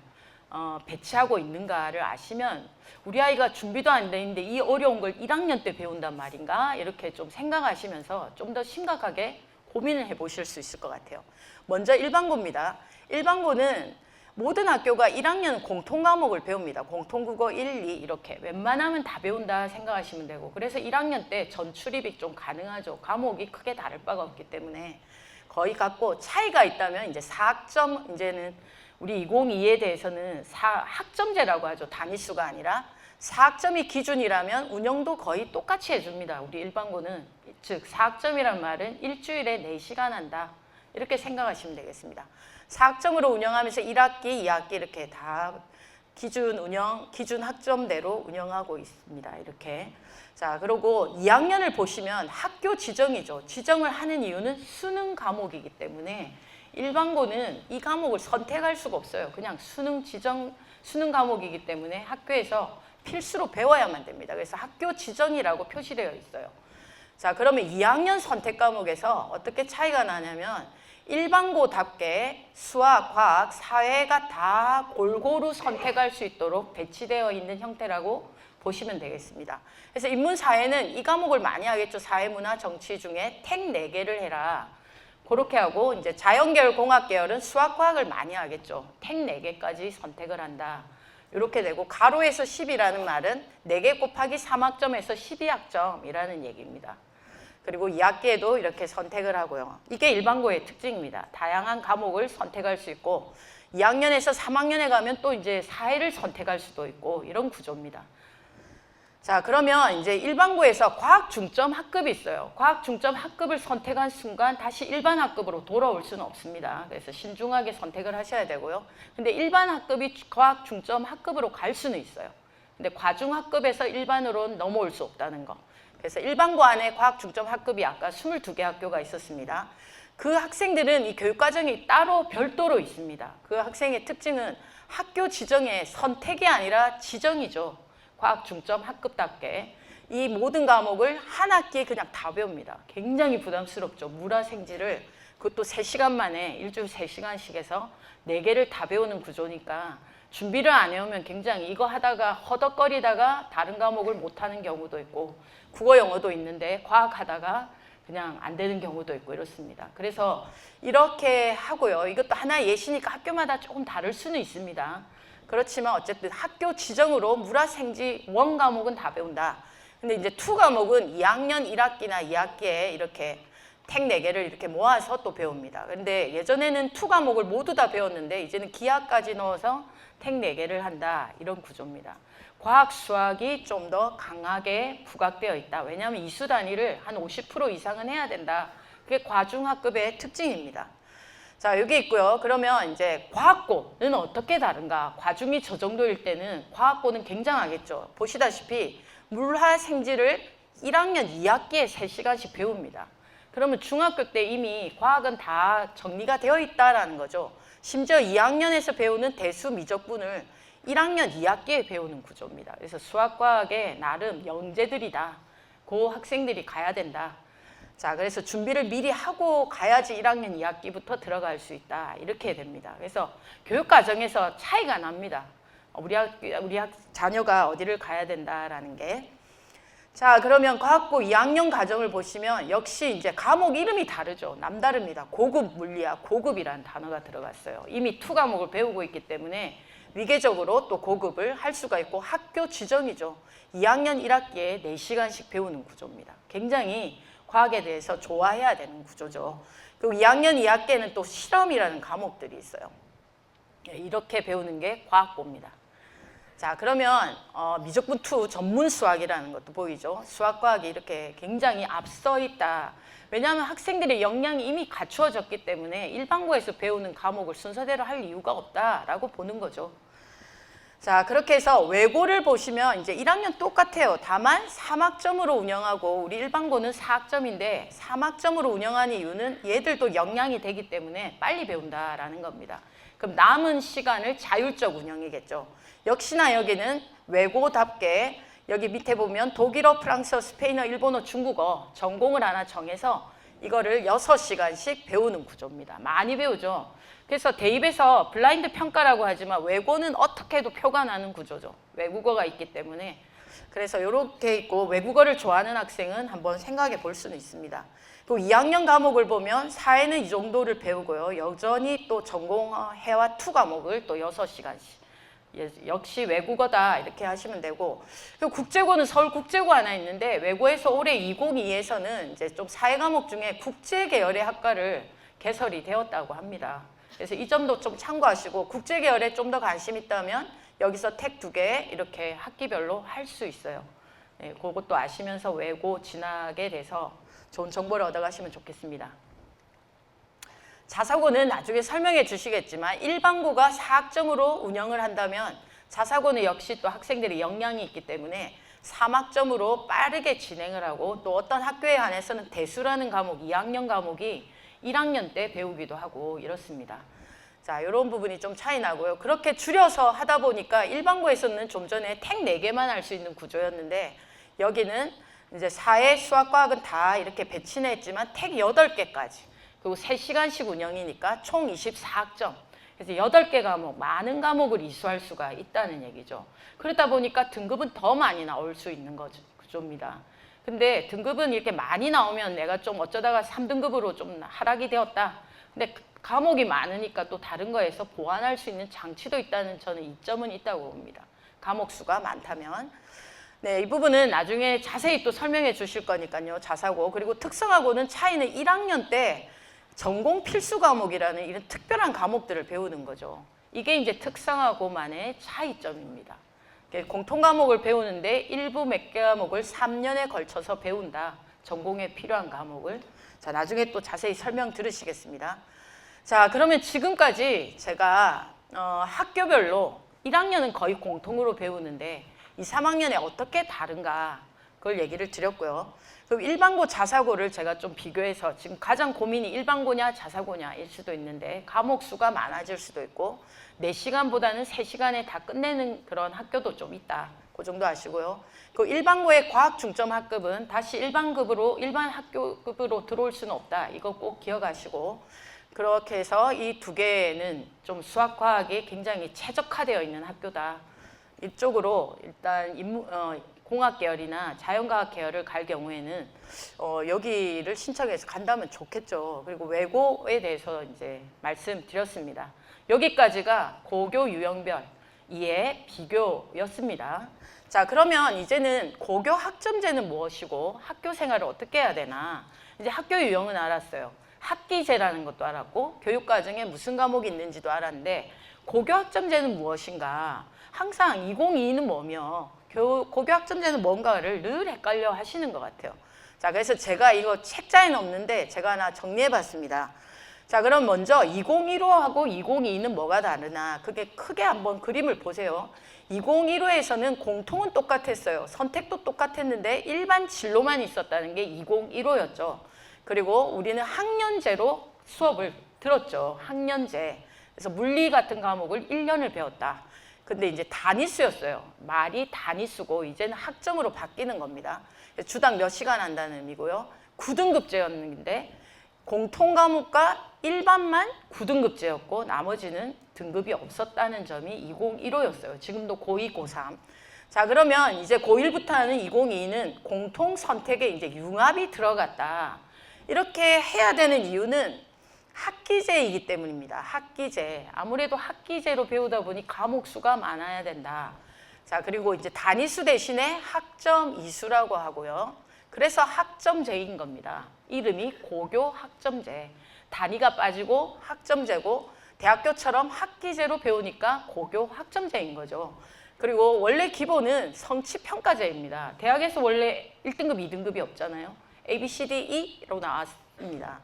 배치하고 있는가를 아시면 우리 아이가 준비도 안 돼 있는데 이 어려운 걸 1학년 때 배운단 말인가? 이렇게 좀 생각하시면서 좀 더 심각하게 고민을 해보실 수 있을 것 같아요. 먼저 일반고입니다. 일반고는 모든 학교가 1학년 공통 과목을 배웁니다. 공통국어 1, 2 이렇게 웬만하면 다 배운다 생각하시면 되고, 그래서 1학년 때 전출입이 좀 가능하죠. 과목이 크게 다를 바가 없기 때문에 거의 같고, 차이가 있다면 이제 4학점, 이제는 우리 2022에 대해서는 학점제라고 하죠. 단위수가 아니라 4학점이 기준이라면 운영도 거의 똑같이 해줍니다. 우리 일반고는. 즉 4학점이란 말은 일주일에 4시간 한다, 이렇게 생각하시면 되겠습니다. 4학점으로 운영하면서 1학기, 2학기 이렇게 다 기준 학점대로 운영하고 있습니다. 이렇게. 자, 그리고 2학년을 보시면 학교 지정이죠. 지정을 하는 이유는 수능 과목이기 때문에 일반고는 이 과목을 선택할 수가 없어요. 그냥 수능 과목이기 때문에 학교에서 필수로 배워야만 됩니다. 그래서 학교 지정이라고 표시되어 있어요. 자, 그러면 2학년 선택 과목에서 어떻게 차이가 나냐면 일반고답게 수학, 과학, 사회가 다 골고루 선택할 수 있도록 배치되어 있는 형태라고 보시면 되겠습니다. 그래서 인문사회는 이 과목을 많이 하겠죠. 사회, 문화, 정치 중에 택 4개를 해라. 그렇게 하고, 이제 자연계열, 공학계열은 수학, 과학을 많이 하겠죠. 택 4개까지 선택을 한다. 이렇게 되고, 가로에서 10이라는 말은 4개 곱하기 3학점에서 12학점이라는 얘기입니다. 그리고 2학기에도 이렇게 선택을 하고요. 이게 일반고의 특징입니다. 다양한 과목을 선택할 수 있고, 2학년에서 3학년에 가면 또 이제 사회를 선택할 수도 있고, 이런 구조입니다. 자, 그러면 이제 일반고에서 과학 중점 학급이 있어요. 과학 중점 학급을 선택한 순간 다시 일반 학급으로 돌아올 수는 없습니다. 그래서 신중하게 선택을 하셔야 되고요. 근데 일반 학급이 과학 중점 학급으로 갈 수는 있어요. 근데 과중 학급에서 일반으로는 넘어올 수 없다는 거. 그래서 일반고 안에 과학 중점 학급이 아까 22개 학교가 있었습니다. 그 학생들은 이 교육과정이 따로 별도로 있습니다. 그 학생의 특징은 학교 지정의 선택이 아니라 지정이죠. 과학 중점 학급답게 이 모든 과목을 한 학기에 그냥 다 배웁니다. 굉장히 부담스럽죠. 물화생지를 그것도 3시간 만에 일주일 3시간씩 해서 4개를 다 배우는 구조니까 준비를 안 해오면 굉장히 이거 하다가 허덕거리다가 다른 과목을 못하는 경우도 있고, 국어 영어도 있는데 과학하다가 그냥 안 되는 경우도 있고 이렇습니다. 그래서 이렇게 하고요. 이것도 하나의 예시니까 학교마다 조금 다를 수는 있습니다. 그렇지만 어쨌든 학교 지정으로 물화생지 원 과목은 다 배운다. 근데 이제 투 과목은 2학년 1학기나 2학기에 이렇게 택 4개를 이렇게 모아서 또 배웁니다. 근데 예전에는 투 과목을 모두 다 배웠는데 이제는 기하까지 넣어서 택 4개를 한다. 이런 구조입니다. 과학, 수학이 좀 더 강하게 부각되어 있다. 왜냐하면 이수 단위를 한 50% 이상은 해야 된다. 그게 과중학급의 특징입니다. 자, 여기 있고요. 그러면 이제 과학고는 어떻게 다른가? 과중이 저 정도일 때는 과학고는 굉장하겠죠. 보시다시피 물화생지를 1학년 2학기에 3시간씩 배웁니다. 그러면 중학교 때 이미 과학은 다 정리가 되어 있다라는 거죠. 심지어 2학년에서 배우는 대수 미적분을 1학년 2학기에 배우는 구조입니다. 그래서 수학과학에 나름 영재들이다. 그 학생들이 가야 된다. 자, 그래서 준비를 미리 하고 가야지 1학년 2학기부터 들어갈 수 있다. 이렇게 됩니다. 그래서 교육과정에서 차이가 납니다. 우리 자녀가 어디를 가야 된다라는 게. 자, 그러면 과학고 2학년 과정을 보시면 역시 이제 과목 이름이 다르죠. 남다릅니다. 고급 물리학, 고급이라는 단어가 들어갔어요. 이미 투 과목을 배우고 있기 때문에 위계적으로 또 고급을 할 수가 있고, 학교 지정이죠. 2학년 1학기에 4시간씩 배우는 구조입니다. 굉장히 과학에 대해서 좋아해야 되는 구조죠. 그리고 2학년 2학기에는 또 실험이라는 과목들이 있어요. 이렇게 배우는 게 과학고입니다. 자, 그러면 미적분 2 전문 수학이라는 것도 보이죠. 수학과학이 이렇게 굉장히 앞서 있다. 왜냐하면 학생들의 역량이 이미 갖추어졌기 때문에 일반고에서 배우는 과목을 순서대로 할 이유가 없다라고 보는 거죠. 자, 그렇게 해서 외고를 보시면 이제 1학년 똑같아요. 다만 3학점으로 운영하고 우리 일반고는 4학점인데 3학점으로 운영하는 이유는 얘들도 역량이 되기 때문에 빨리 배운다라는 겁니다. 그럼 남은 시간을 자율적 운영이겠죠. 역시나 여기는 외고답게 여기 밑에 보면 독일어, 프랑스어, 스페인어, 일본어, 중국어 전공을 하나 정해서 이거를 6시간씩 배우는 구조입니다. 많이 배우죠. 그래서 대입에서 블라인드 평가라고 하지만 외고는 어떻게 해도 표가 나는 구조죠. 외국어가 있기 때문에 그래서 이렇게 있고 외국어를 좋아하는 학생은 한번 생각해 볼 수는 있습니다. 또 2학년 과목을 보면 사회는 이 정도를 배우고요. 여전히 또 전공해와 투 과목을 또 6시간씩. 역시 외국어다 이렇게 하시면 되고, 그리고 국제고는 서울국제고 하나 있는데 외고에서 올해 2022에서는 이제 좀 사회 과목 중에 국제 계열의 학과를 개설이 되었다고 합니다. 그래서 이 점도 좀 참고하시고 국제 계열에 좀 더 관심 있다면 여기서 택 2개 이렇게 학기별로 할 수 있어요. 네, 그것도 아시면서 외고 진학에 대해서 좋은 정보를 얻어가시면 좋겠습니다. 자사고는 나중에 설명해 주시겠지만 일반고가 4학점으로 운영을 한다면 자사고는 역시 또 학생들의 역량이 있기 때문에 3학점으로 빠르게 진행을 하고, 또 어떤 학교에 한해서는 대수라는 과목, 2학년 과목이 1학년 때 배우기도 하고 이렇습니다. 자, 이런 부분이 좀 차이 나고요. 그렇게 줄여서 하다 보니까 일반고에서는 좀 전에 택 4개만 할 수 있는 구조였는데 여기는 이제 사회, 수학, 과학은 다 이렇게 배치는 했지만 택 8개까지, 그리고 3시간씩 운영이니까 총 24학점. 그래서 8개 과목, 많은 과목을 이수할 수가 있다는 얘기죠. 그러다 보니까 등급은 더 많이 나올 수 있는 구조입니다. 근데 등급은 이렇게 많이 나오면 내가 좀 어쩌다가 3등급으로 좀 하락이 되었다. 근데 과목이 많으니까 또 다른 거에서 보완할 수 있는 장치도 있다는 저는 이점은 있다고 봅니다. 과목 수가 많다면. 네, 이 부분은 나중에 자세히 또 설명해 주실 거니까요. 자사고. 그리고 특성하고는 차이는 1학년 때 전공 필수 과목이라는 이런 특별한 과목들을 배우는 거죠. 이게 이제 특성하고만의 차이점입니다. 공통 과목을 배우는데 일부 몇 개 과목을 3년에 걸쳐서 배운다. 전공에 필요한 과목을. 자, 나중에 또 자세히 설명 들으시겠습니다. 자, 그러면 지금까지 제가 학교별로 1학년은 거의 공통으로 배우는데 2, 3학년에 어떻게 다른가 그걸 얘기를 드렸고요. 그럼 일반고, 자사고를 제가 좀 비교해서, 지금 가장 고민이 일반고냐 자사고냐일 수도 있는데 과목 수가 많아질 수도 있고 4시간보다는 3시간에 다 끝내는 그런 학교도 좀 있다. 그 정도 아시고요. 그 일반고의 과학 중점 학급은 다시 일반 학교급으로 들어올 수는 없다. 이거 꼭 기억하시고, 그렇게 해서 이 2개는 좀 수학, 과학이 굉장히 최적화되어 있는 학교다. 이쪽으로 일단 공학 계열이나 자연과학 계열을 갈 경우에는 여기를 신청해서 간다면 좋겠죠. 그리고 외고에 대해서 이제 말씀드렸습니다. 여기까지가 고교 유형별 2의 비교였습니다. 자, 그러면 이제는 고교 학점제는 무엇이고 학교 생활을 어떻게 해야 되나. 이제 학교 유형은 알았어요. 학기제라는 것도 알았고 교육과정에 무슨 과목이 있는지도 알았는데 고교 학점제는 무엇인가. 항상 2022는 뭐며 고교 학점제는 뭔가를 늘 헷갈려 하시는 것 같아요. 자, 그래서 제가 이거 책자에는 없는데 제가 하나 정리해 봤습니다. 자, 그럼 먼저 2015하고 2022는 뭐가 다르나. 그게 크게 한번 그림을 보세요. 2015에서는 공통은 똑같았어요. 선택도 똑같았는데 일반 진로만 있었다는 게 2015였죠. 그리고 우리는 학년제로 수업을 들었죠. 학년제. 그래서 물리 같은 과목을 1년을 배웠다. 근데 이제 단위수였어요. 말이 단위수고 이제는 학점으로 바뀌는 겁니다. 주당 몇 시간 한다는 의미고요. 9등급제였는데 공통 과목과 일반만 9등급제였고 나머지는 등급이 없었다는 점이 2015였어요. 지금도 고2, 고3. 자, 그러면 이제 고1부터 하는 2022는 공통 선택에 이제 융합이 들어갔다. 이렇게 해야 되는 이유는 학기제이기 때문입니다. 학기제. 아무래도 학기제로 배우다 보니 과목 수가 많아야 된다. 자, 그리고 이제 단위수 대신에 학점 이수라고 하고요. 그래서 학점제인 겁니다. 이름이 고교 학점제. 단위가 빠지고 학점제고 대학교처럼 학기제로 배우니까 고교 학점제인 거죠. 그리고 원래 기본은 성취평가제입니다. 대학에서 원래 1등급, 2등급이 없잖아요. A, B, C, D, E로 나왔습니다.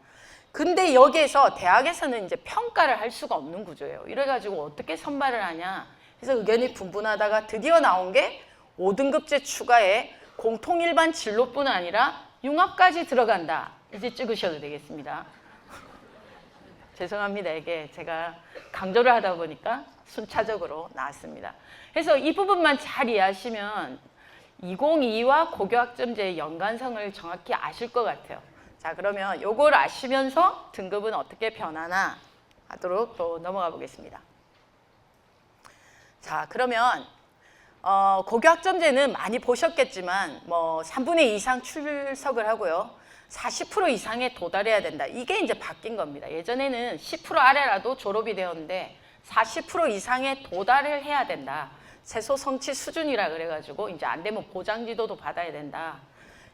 근데 여기에서 대학에서는 이제 평가를 할 수가 없는 구조예요. 이래가지고 어떻게 선발을 하냐. 그래서 의견이 분분하다가 드디어 나온 게 5등급제 추가에 공통 일반 진로뿐 아니라 융합까지 들어간다. 이제 찍으셔도 되겠습니다. 죄송합니다. 이게 제가 강조를 하다 보니까 순차적으로 나왔습니다. 그래서 이 부분만 잘 이해하시면 2022와 고교학점제의 연관성을 정확히 아실 것 같아요. 자, 그러면 요걸 아시면서 등급은 어떻게 변하나 하도록 또 넘어가 보겠습니다. 자, 그러면 고교 학점제는 많이 보셨겠지만 뭐 3분의 2 이상 출석을 하고요. 40% 이상에 도달해야 된다. 이게 이제 바뀐 겁니다. 예전에는 10% 아래라도 졸업이 되었는데 40% 이상에 도달을 해야 된다. 최소 성취 수준이라 그래가지고 이제 안 되면 보장지도도 받아야 된다.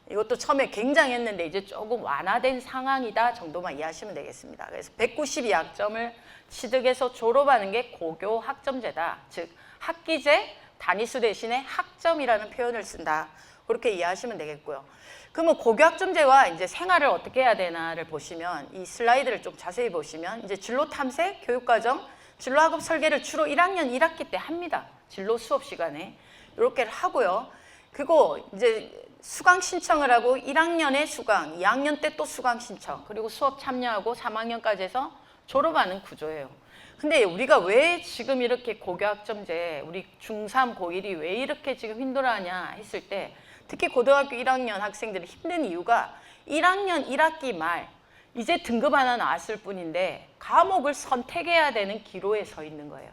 이것도 처음에 굉장했는데 이제 조금 완화된 상황이다 정도만 이해하시면 되겠습니다. 그래서 192학점을 취득해서 졸업하는 게 고교 학점제다. 즉 학기제 단위수 대신에 학점이라는 표현을 쓴다. 그렇게 이해하시면 되겠고요. 그러면 고교 학점제와 이제 생활을 어떻게 해야 되나를 보시면 이 슬라이드를 좀 자세히 보시면 이제 진로 탐색, 교육과정, 진로 학업 설계를 주로 1학년 1학기 때 합니다. 진로 수업 시간에 이렇게 하고요. 그리고 이제 수강 신청을 하고 1학년에 수강, 2학년 때 또 수강 신청, 그리고 수업 참여하고 3학년까지 해서 졸업하는 구조예요. 근데 우리가 왜 지금 이렇게 고교 학점제, 우리 중3, 고1이 왜 이렇게 지금 힘들어하냐 했을 때 특히 고등학교 1학년 학생들이 힘든 이유가 1학년 1학기 말 이제 등급 하나 나왔을 뿐인데 과목을 선택해야 되는 기로에 서 있는 거예요.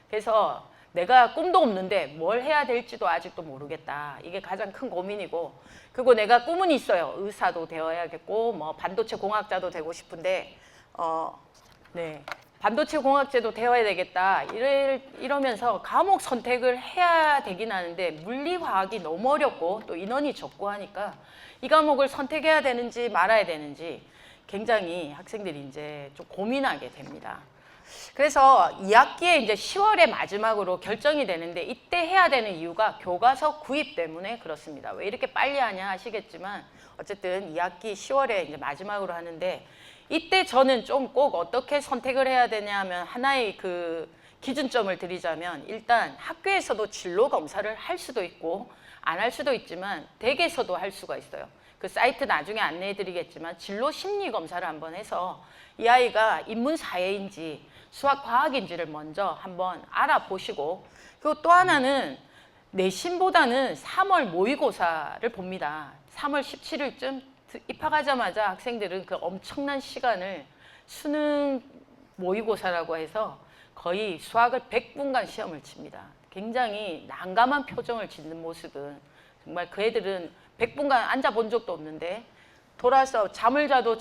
그래서 내가 꿈도 없는데 뭘 해야 될지도 아직도 모르겠다. 이게 가장 큰 고민이고, 그리고 내가 꿈은 있어요. 의사도 되어야겠고 뭐 반도체 공학자도 되고 싶은데 반도체 공학자도 되어야 되겠다. 이러면서 과목 선택을 해야 되긴 하는데 물리 과학이 너무 어렵고 또 인원이 적고 하니까 이 과목을 선택해야 되는지 말아야 되는지 굉장히 학생들이 이제 좀 고민하게 됩니다. 그래서 2학기에 이제 10월에 마지막으로 결정이 되는데 이때 해야 되는 이유가 교과서 구입 때문에 그렇습니다. 왜 이렇게 빨리 하냐 하시겠지만 어쨌든 2학기 10월에 이제 마지막으로 하는데 이때 저는 좀 꼭 어떻게 선택을 해야 되냐 하면 하나의 그 기준점을 드리자면 일단 학교에서도 진로 검사를 할 수도 있고 안 할 수도 있지만 댁에서도 할 수가 있어요. 그 사이트 나중에 안내해 드리겠지만 진로 심리 검사를 한번 해서 이 아이가 인문사회인지 수학과학인지를 먼저 한번 알아보시고, 그리고 또 하나는 내신보다는 3월 모의고사를 봅니다. 3월 17일쯤 입학하자마자 학생들은 그 엄청난 시간을 수능 모의고사라고 해서 거의 수학을 100분간 시험을 칩니다. 굉장히 난감한 표정을 짓는 모습은 정말 그 애들은 100분간 앉아본 적도 없는데 돌아서 잠을 자도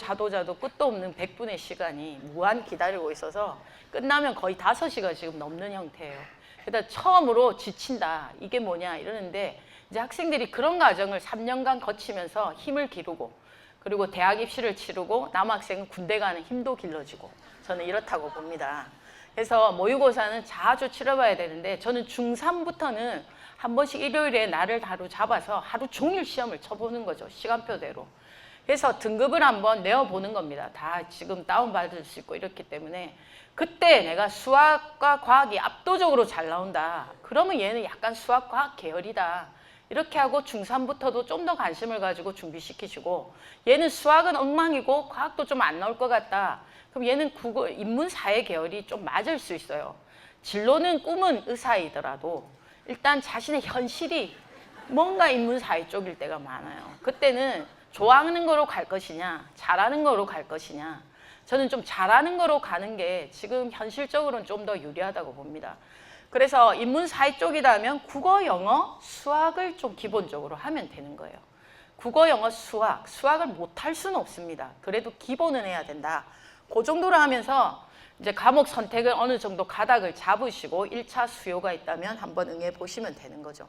끝도 없는 100분의 시간이 무한 기다리고 있어서 끝나면 거의 5시간 지금 넘는 형태예요. 그러다 처음으로 지친다. 이게 뭐냐 이러는데 이제 학생들이 그런 과정을 3년간 거치면서 힘을 기르고 그리고 대학 입시를 치르고 남학생은 군대 가는 힘도 길러지고 저는 이렇다고 봅니다. 그래서 모의고사는 자주 치러봐야 되는데 저는 중3부터는 한 번씩 일요일에 날을 하루 잡아서 하루 종일 시험을 쳐보는 거죠. 시간표대로. 그래서 등급을 한번 내어보는 겁니다. 다 지금 다운받을 수 있고 이렇기 때문에 그때 내가 수학과 과학이 압도적으로 잘 나온다. 그러면 얘는 약간 수학과학 계열이다. 이렇게 하고 중3부터도 좀 더 관심을 가지고 준비시키시고 얘는 수학은 엉망이고 과학도 좀 안 나올 것 같다. 그럼 얘는 국어, 인문사회 계열이 좀 맞을 수 있어요. 진로는 꿈은 의사이더라도 일단 자신의 현실이 뭔가 인문사회 쪽일 때가 많아요. 그때는 좋아하는 거로 갈 것이냐, 잘하는 거로 갈 것이냐. 저는 좀 잘하는 거로 가는 게 지금 현실적으로는 좀 더 유리하다고 봅니다. 그래서 인문사회 쪽이라면 국어, 영어, 수학을 좀 기본적으로 하면 되는 거예요. 국어, 영어, 수학을 못할 수는 없습니다. 그래도 기본은 해야 된다. 그 정도로 하면서 이제 과목 선택을 어느 정도 가닥을 잡으시고 1차 수요가 있다면 한번 응해 보시면 되는 거죠.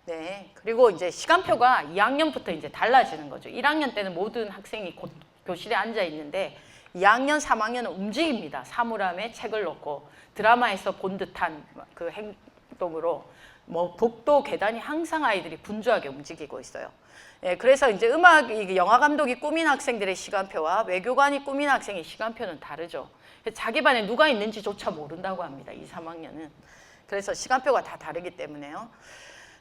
네. 그리고 이제 시간표가 2학년부터 이제 달라지는 거죠. 1학년 때는 모든 학생이 교실에 앉아 있는데 2학년, 3학년은 움직입니다. 사물함에 책을 넣고 드라마에서 본 듯한 그 행동으로 뭐 복도 계단이 항상 아이들이 분주하게 움직이고 있어요. 네, 그래서 이제 영화 감독이 꾸민 학생들의 시간표와 외교관이 꾸민 학생의 시간표는 다르죠. 자기 반에 누가 있는지조차 모른다고 합니다. 2, 3학년은. 그래서 시간표가 다 다르기 때문에요.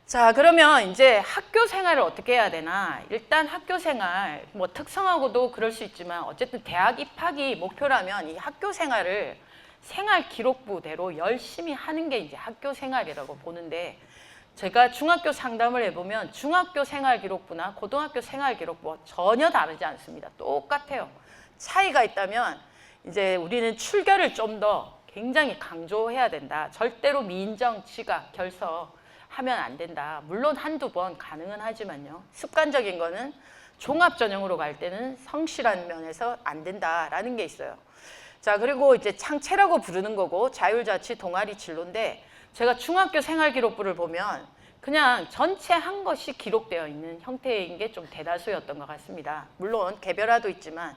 자, 그러면 이제 학교 생활을 어떻게 해야 되나? 일단 학교 생활, 뭐 특성하고도 그럴 수 있지만 어쨌든 대학 입학이 목표라면 이 학교 생활을 생활 기록부대로 열심히 하는 게 이제 학교 생활이라고 보는데 제가 중학교 상담을 해보면 중학교 생활 기록부나 고등학교 생활 기록부와 전혀 다르지 않습니다. 똑같아요. 차이가 있다면 이제 우리는 출결을 좀 더 굉장히 강조해야 된다. 절대로 미인정, 지각, 결석 하면 안 된다. 물론 한두 번 가능은 하지만요. 습관적인 거는 종합전형으로 갈 때는 성실한 면에서 안 된다라는 게 있어요. 자, 그리고 이제 창체라고 부르는 거고 자율자치 동아리 진로인데 제가 중학교 생활기록부를 보면 그냥 전체 한 것이 기록되어 있는 형태인 게 좀 대다수였던 것 같습니다. 물론 개별화도 있지만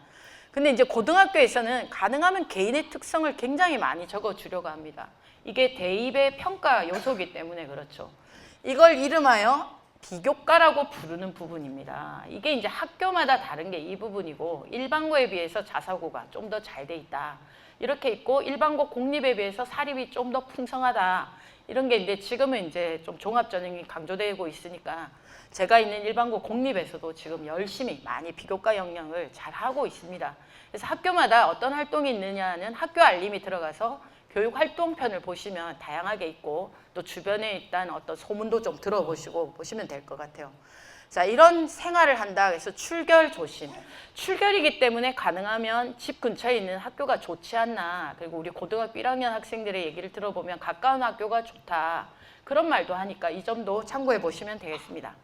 근데 이제 고등학교에서는 가능하면 개인의 특성을 굉장히 많이 적어주려고 합니다. 이게 대입의 평가 요소이기 때문에 그렇죠. 이걸 이름하여 비교과라고 부르는 부분입니다. 이게 이제 학교마다 다른 게 이 부분이고 일반고에 비해서 자사고가 좀 더 잘 돼 있다. 이렇게 있고 일반고 공립에 비해서 사립이 좀 더 풍성하다. 이런 게 이제 지금은 이제 좀 종합전형이 강조되고 있으니까 제가 있는 일반고 공립에서도 지금 열심히 많이 비교과 영역을 잘 하고 있습니다. 그래서 학교마다 어떤 활동이 있느냐는 학교 알림이 들어가서 교육활동편을 보시면 다양하게 있고 또 주변에 있던 어떤 소문도 좀 들어보시고 보시면 될 것 같아요. 자, 이런 생활을 한다 해서 출결 조심. 출결이기 때문에 가능하면 집 근처에 있는 학교가 좋지 않나. 그리고 우리 고등학교 1학년 학생들의 얘기를 들어보면 가까운 학교가 좋다. 그런 말도 하니까 이 점도 참고해 보시면 되겠습니다.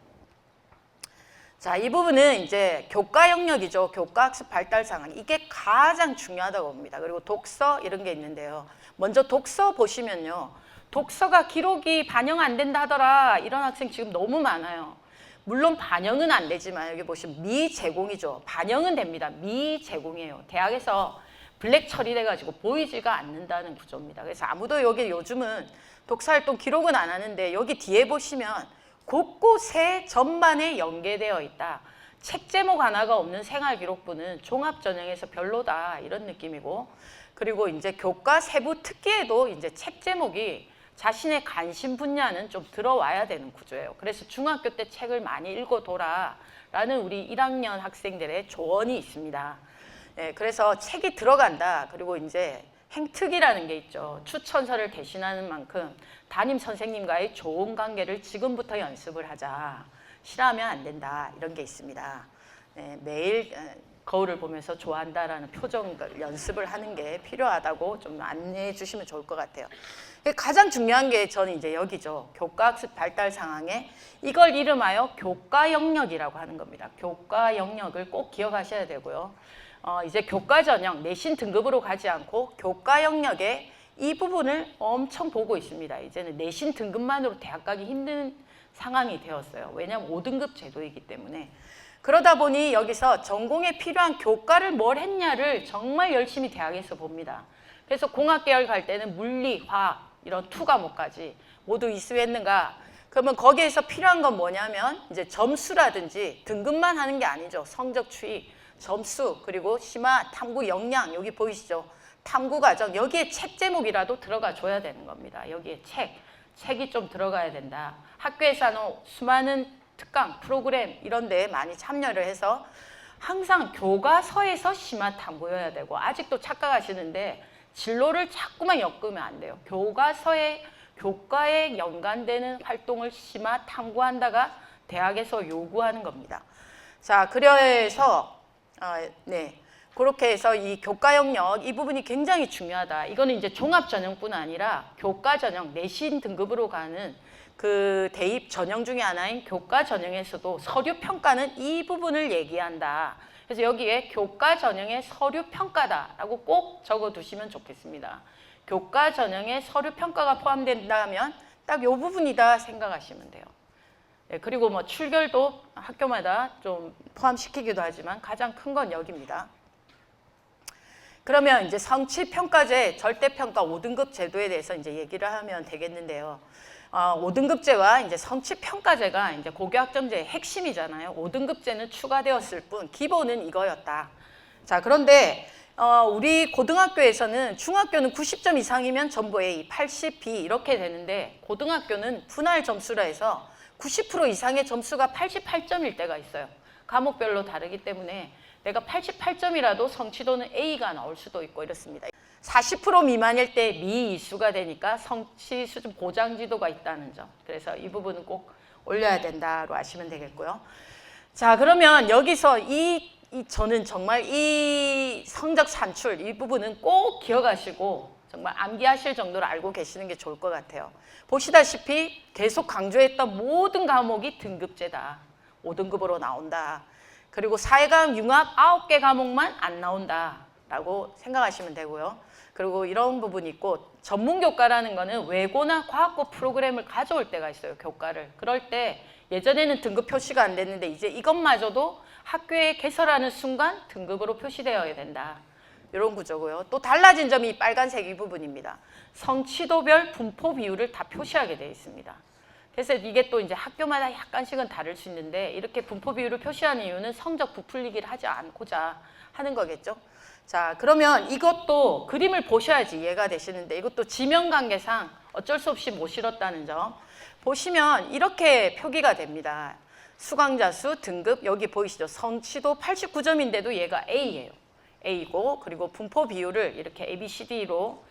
자, 이 부분은 이제 교과 영역이죠. 교과 학습 발달 상황. 이게 가장 중요하다고 봅니다. 그리고 독서 이런 게 있는데요. 먼저 독서 보시면요. 독서가 기록이 반영 안 된다 하더라. 이런 학생 지금 너무 많아요. 물론 반영은 안 되지만 여기 보시면 미제공이죠. 반영은 됩니다. 미제공이에요. 대학에서 블랙 처리돼가지고 보이지가 않는다는 구조입니다. 그래서 아무도 여기 요즘은 독서활동 기록은 안 하는데 여기 뒤에 보시면 곳곳에 전반에 연계되어 있다. 책 제목 하나가 없는 생활기록부는 종합전형에서 별로다. 이런 느낌이고 그리고 이제 교과 세부 특기에도 이제 책 제목이 자신의 관심 분야는 좀 들어와야 되는 구조예요. 그래서 중학교 때 책을 많이 읽어둬라 라는 우리 1학년 학생들의 조언이 있습니다. 네, 그래서 책이 들어간다. 그리고 이제 행특이라는 게 있죠. 추천서를 대신하는 만큼 담임 선생님과의 좋은 관계를 지금부터 연습을 하자. 싫어하면 안 된다. 이런 게 있습니다. 네, 매일 거울을 보면서 좋아한다라는 표정 연습을 하는 게 필요하다고 좀 안내해 주시면 좋을 것 같아요. 가장 중요한 게 저는 이제 여기죠. 교과학습 발달 상황에 이걸 이름하여 교과 영역이라고 하는 겁니다. 교과 영역을 꼭 기억하셔야 되고요. 이제 교과 전형, 내신 등급으로 가지 않고 교과 영역에 이 부분을 엄청 보고 있습니다. 이제는 내신 등급만으로 대학 가기 힘든 상황이 되었어요. 왜냐하면 5등급 제도이기 때문에. 그러다 보니 여기서 전공에 필요한 교과를 뭘 했냐를 정말 열심히 대학에서 봅니다. 그래서 공학계열 갈 때는 물리, 화학 이런 2과목까지 모두 이수했는가? 그러면 거기에서 필요한 건 뭐냐면 이제 점수라든지 등급만 하는 게 아니죠. 성적 추이, 점수, 그리고 심화, 탐구 역량 여기 보이시죠? 탐구 과정 여기에 책 제목이라도 들어가 줘야 되는 겁니다. 여기에 책이 좀 들어가야 된다. 학교에서는 수많은 특강, 프로그램 이런 데 많이 참여를 해서 항상 교과서에서 심화 탐구해야 되고 아직도 착각하시는데 진로를 자꾸만 엮으면 안 돼요. 교과에 연관되는 활동을 심화 탐구한다가 대학에서 요구하는 겁니다. 자, 그래서 그렇게 해서 이 교과 영역 이 부분이 굉장히 중요하다. 이거는 이제 종합 전형뿐 아니라 교과 전형 내신 등급으로 가는 그 대입 전형 중에 하나인 교과 전형에서도 서류 평가는 이 부분을 얘기한다. 그래서 여기에 교과 전형의 서류 평가다라고 꼭 적어두시면 좋겠습니다. 교과 전형에 서류 평가가 포함된다면 딱 이 부분이다 생각하시면 돼요. 네, 그리고 뭐 출결도 학교마다 좀 포함시키기도 하지만 가장 큰 건 여기입니다. 그러면 이제 성취평가제, 절대평가 5등급 제도에 대해서 이제 얘기를 하면 되겠는데요. 5등급제와 이제 성취평가제가 이제 고교학점제의 핵심이잖아요. 5등급제는 추가되었을 뿐 기본은 이거였다. 자, 그런데 우리 고등학교에서는 중학교는 90점 이상이면 전부 A, 80 B 이렇게 되는데 고등학교는 분할 점수라 해서 90% 이상의 점수가 88점일 때가 있어요. 과목별로 다르기 때문에 내가 88점이라도 성취도는 A가 나올 수도 있고 이렇습니다. 40% 미만일 때 미이수가 되니까 성취 수준 보장 지도가 있다는 점. 그래서 이 부분은 꼭 올려야 된다로 아시면 되겠고요. 자, 그러면 여기서 저는 정말 이 성적 산출 이 부분은 꼭 기억하시고 정말 암기하실 정도로 알고 계시는 게 좋을 것 같아요. 보시다시피 계속 강조했던 모든 과목이 등급제다. 5등급으로 나온다. 그리고 사회과학, 융합 9개 과목만 안 나온다라고 생각하시면 되고요. 그리고 이런 부분이 있고 전문교과라는 거는 외고나 과학고 프로그램을 가져올 때가 있어요. 교과를. 그럴 때 예전에는 등급 표시가 안 됐는데 이제 이것마저도 학교에 개설하는 순간 등급으로 표시되어야 된다. 이런 구조고요. 또 달라진 점이 빨간색 이 부분입니다. 성취도별 분포 비율을 다 표시하게 되어 있습니다. 그래서 이게 또 이제 학교마다 약간씩은 다를 수 있는데 이렇게 분포 비율을 표시하는 이유는 성적 부풀리기를 하지 않고자 하는 거겠죠. 자, 그러면 이것도 그림을 보셔야지 이해가 되시는데 이것도 지명관계상 어쩔 수 없이 못 실었다는 점. 보시면 이렇게 표기가 됩니다. 수강자 수, 등급, 여기 보이시죠? 성취도 89점인데도 얘가 A예요. A고 그리고 분포 비율을 이렇게 A, B, C, D로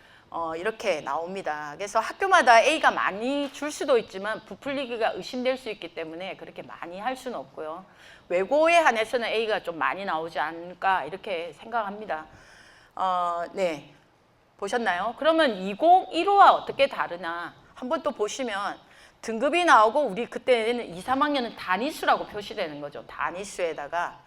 이렇게 나옵니다. 그래서 학교마다 A가 많이 줄 수도 있지만 부풀리기가 의심될 수 있기 때문에 그렇게 많이 할 수는 없고요. 외고에 한해서는 A가 좀 많이 나오지 않을까 이렇게 생각합니다. 네, 보셨나요? 그러면 2015와 어떻게 다르나 한번 또 보시면 등급이 나오고 우리 그때는 2, 3학년은 단위수라고 표시되는 거죠. 단위수에다가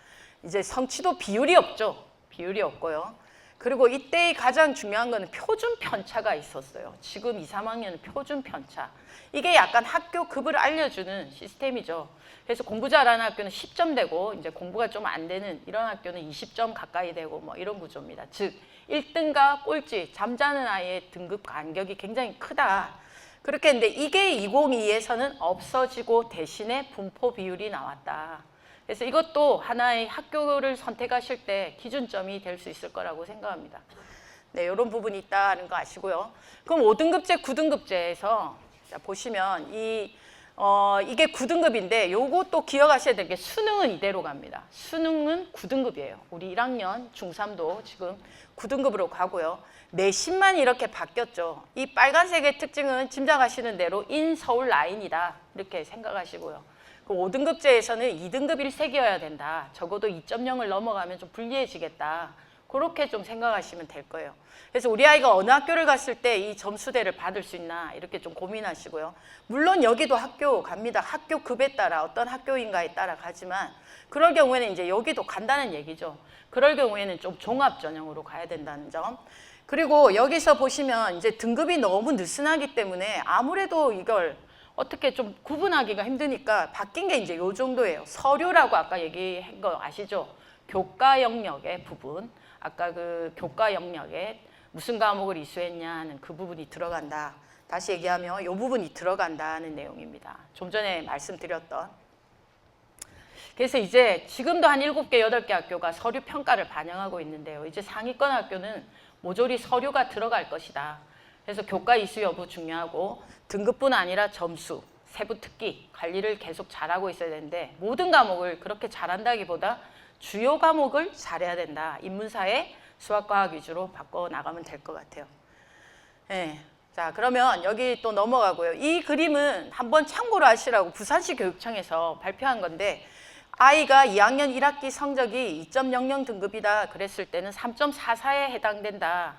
이제 성취도 비율이 없죠. 비율이 없고요. 그리고 이때 가장 중요한 거는 표준 편차가 있었어요. 지금 2, 3학년은 표준 편차. 이게 약간 학교 급을 알려주는 시스템이죠. 그래서 공부 잘하는 학교는 10점 되고 이제 공부가 좀 안 되는 이런 학교는 20점 가까이 되고 뭐 이런 구조입니다. 즉 1등과 꼴찌, 잠자는 아이의 등급 간격이 굉장히 크다. 그렇게 했는데 이게 2022에서는 없어지고 대신에 분포 비율이 나왔다. 그래서 이것도 하나의 학교를 선택하실 때 기준점이 될 수 있을 거라고 생각합니다. 네, 이런 부분이 있다는 거 아시고요. 그럼 5등급제, 9등급제에서 자, 보시면 이게 9등급인데 요것도 기억하셔야 될 게 수능은 이대로 갑니다. 수능은 9등급이에요. 우리 1학년 중3도 지금 9등급으로 가고요. 내신만 이렇게 바뀌었죠. 이 빨간색의 특징은 짐작하시는 대로 인서울 라인이다. 이렇게 생각하시고요. 5등급제에서는 2등급 1색이어야 된다. 적어도 2.0을 넘어가면 좀 불리해지겠다. 그렇게 좀 생각하시면 될 거예요. 그래서 우리 아이가 어느 학교를 갔을 때 이 점수대를 받을 수 있나 이렇게 좀 고민하시고요. 물론 여기도 학교 갑니다. 학교 급에 따라 어떤 학교인가에 따라 가지만 그럴 경우에는 이제 여기도 간다는 얘기죠. 그럴 경우에는 좀 종합 전형으로 가야 된다는 점. 그리고 여기서 보시면 이제 등급이 너무 느슨하기 때문에 아무래도 이걸 어떻게 좀 구분하기가 힘드니까 바뀐 게 이제 요 정도예요. 서류라고 아까 얘기한 거 아시죠? 교과 영역의 부분. 아까 그 교과 영역에 무슨 과목을 이수했냐는 그 부분이 들어간다. 다시 얘기하면 이 부분이 들어간다는 내용입니다. 좀 전에 말씀드렸던. 그래서 이제 지금도 한 7개, 8개 학교가 서류 평가를 반영하고 있는데요. 이제 상위권 학교는 모조리 서류가 들어갈 것이다. 그래서 교과 이수 여부 중요하고 등급뿐 아니라 점수, 세부 특기, 관리를 계속 잘하고 있어야 되는데 모든 과목을 그렇게 잘한다기보다 주요 과목을 잘해야 된다. 인문사회, 수학과학 위주로 바꿔나가면 될 것 같아요. 네. 자, 그러면 여기 또 넘어가고요. 이 그림은 한번 참고로 하시라고 부산시 교육청에서 발표한 건데 아이가 2학년 1학기 성적이 2.00 등급이다 그랬을 때는 3.44에 해당된다.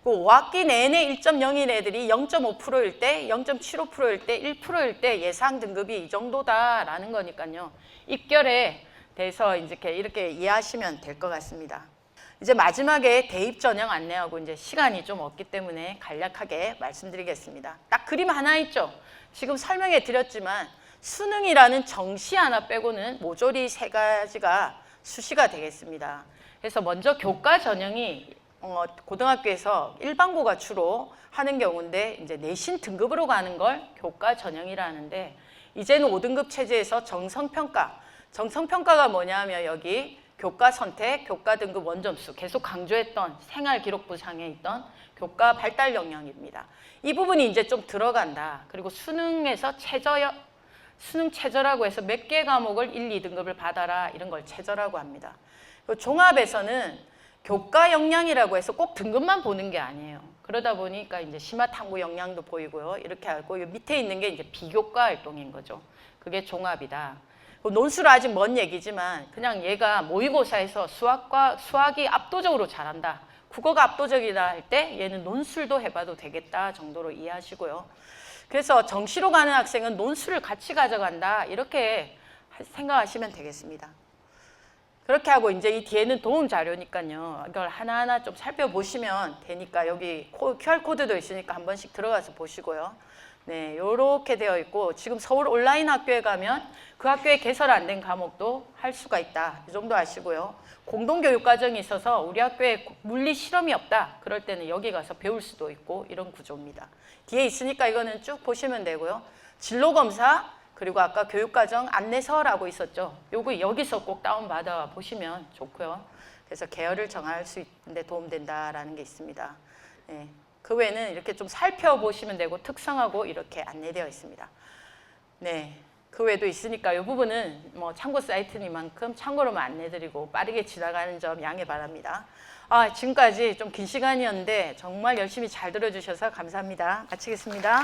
5학기 내내 1.0인 애들이 0.5%일 때, 0.75%일 때, 1%일 때 예상 등급이 이 정도다라는 거니까요. 입결에 대해서 이렇게 이해하시면 될 것 같습니다. 이제 마지막에 대입 전형 안내하고 이제 시간이 좀 없기 때문에 간략하게 말씀드리겠습니다. 딱 그림 하나 있죠. 지금 설명해 드렸지만 수능이라는 정시 하나 빼고는 모조리 3가지가 수시가 되겠습니다. 그래서 먼저 교과 전형이 고등학교에서 일반고가 주로 하는 경우인데 이제 내신 등급으로 가는 걸 교과 전형이라는데 이제는 5등급 체제에서 정성평가. 정성평가가 뭐냐면 여기 교과 선택, 교과 등급 원점수 계속 강조했던 생활기록부상에 있던 교과 발달 역량입니다. 이 부분이 이제 좀 들어간다. 그리고 수능에서 수능 최저라고 해서 몇 개 과목을 1, 2등급을 받아라 이런 걸 최저라고 합니다. 종합에서는 교과 역량이라고 해서 꼭 등급만 보는 게 아니에요. 그러다 보니까 이제 심화 탐구 역량도 보이고요. 이렇게 하고 밑에 있는 게 이제 비교과 활동인 거죠. 그게 종합이다. 논술은 아직 먼 얘기지만 그냥 얘가 모의고사에서 수학이 압도적으로 잘한다. 국어가 압도적이다 할 때 얘는 논술도 해봐도 되겠다 정도로 이해하시고요. 그래서 정시로 가는 학생은 논술을 같이 가져간다 이렇게 생각하시면 되겠습니다. 그렇게 하고 이제 이 뒤에는 도움 자료니까요. 이걸 하나하나 좀 살펴보시면 되니까 여기 QR코드도 있으니까 한 번씩 들어가서 보시고요. 네, 요렇게 되어 있고 지금 서울 온라인 학교에 가면 그 학교에 개설 안 된 과목도 할 수가 있다. 이 정도 아시고요. 공동교육과정이 있어서 우리 학교에 물리 실험이 없다. 그럴 때는 여기 가서 배울 수도 있고 이런 구조입니다. 뒤에 있으니까 이거는 쭉 보시면 되고요. 진로검사 그리고 아까 교육과정 안내서라고 있었죠. 요거 여기서 꼭 다운받아 보시면 좋고요. 그래서 계열을 정할 수 있는데 도움된다라는 게 있습니다. 네. 그 외에는 이렇게 좀 살펴보시면 되고 특성하고 이렇게 안내되어 있습니다. 네, 그 외에도 있으니까 이 부분은 뭐 참고 사이트니만큼 참고로만 안내드리고 빠르게 지나가는 점 양해 바랍니다. 지금까지 좀 긴 시간이었는데 정말 열심히 잘 들어주셔서 감사합니다. 마치겠습니다.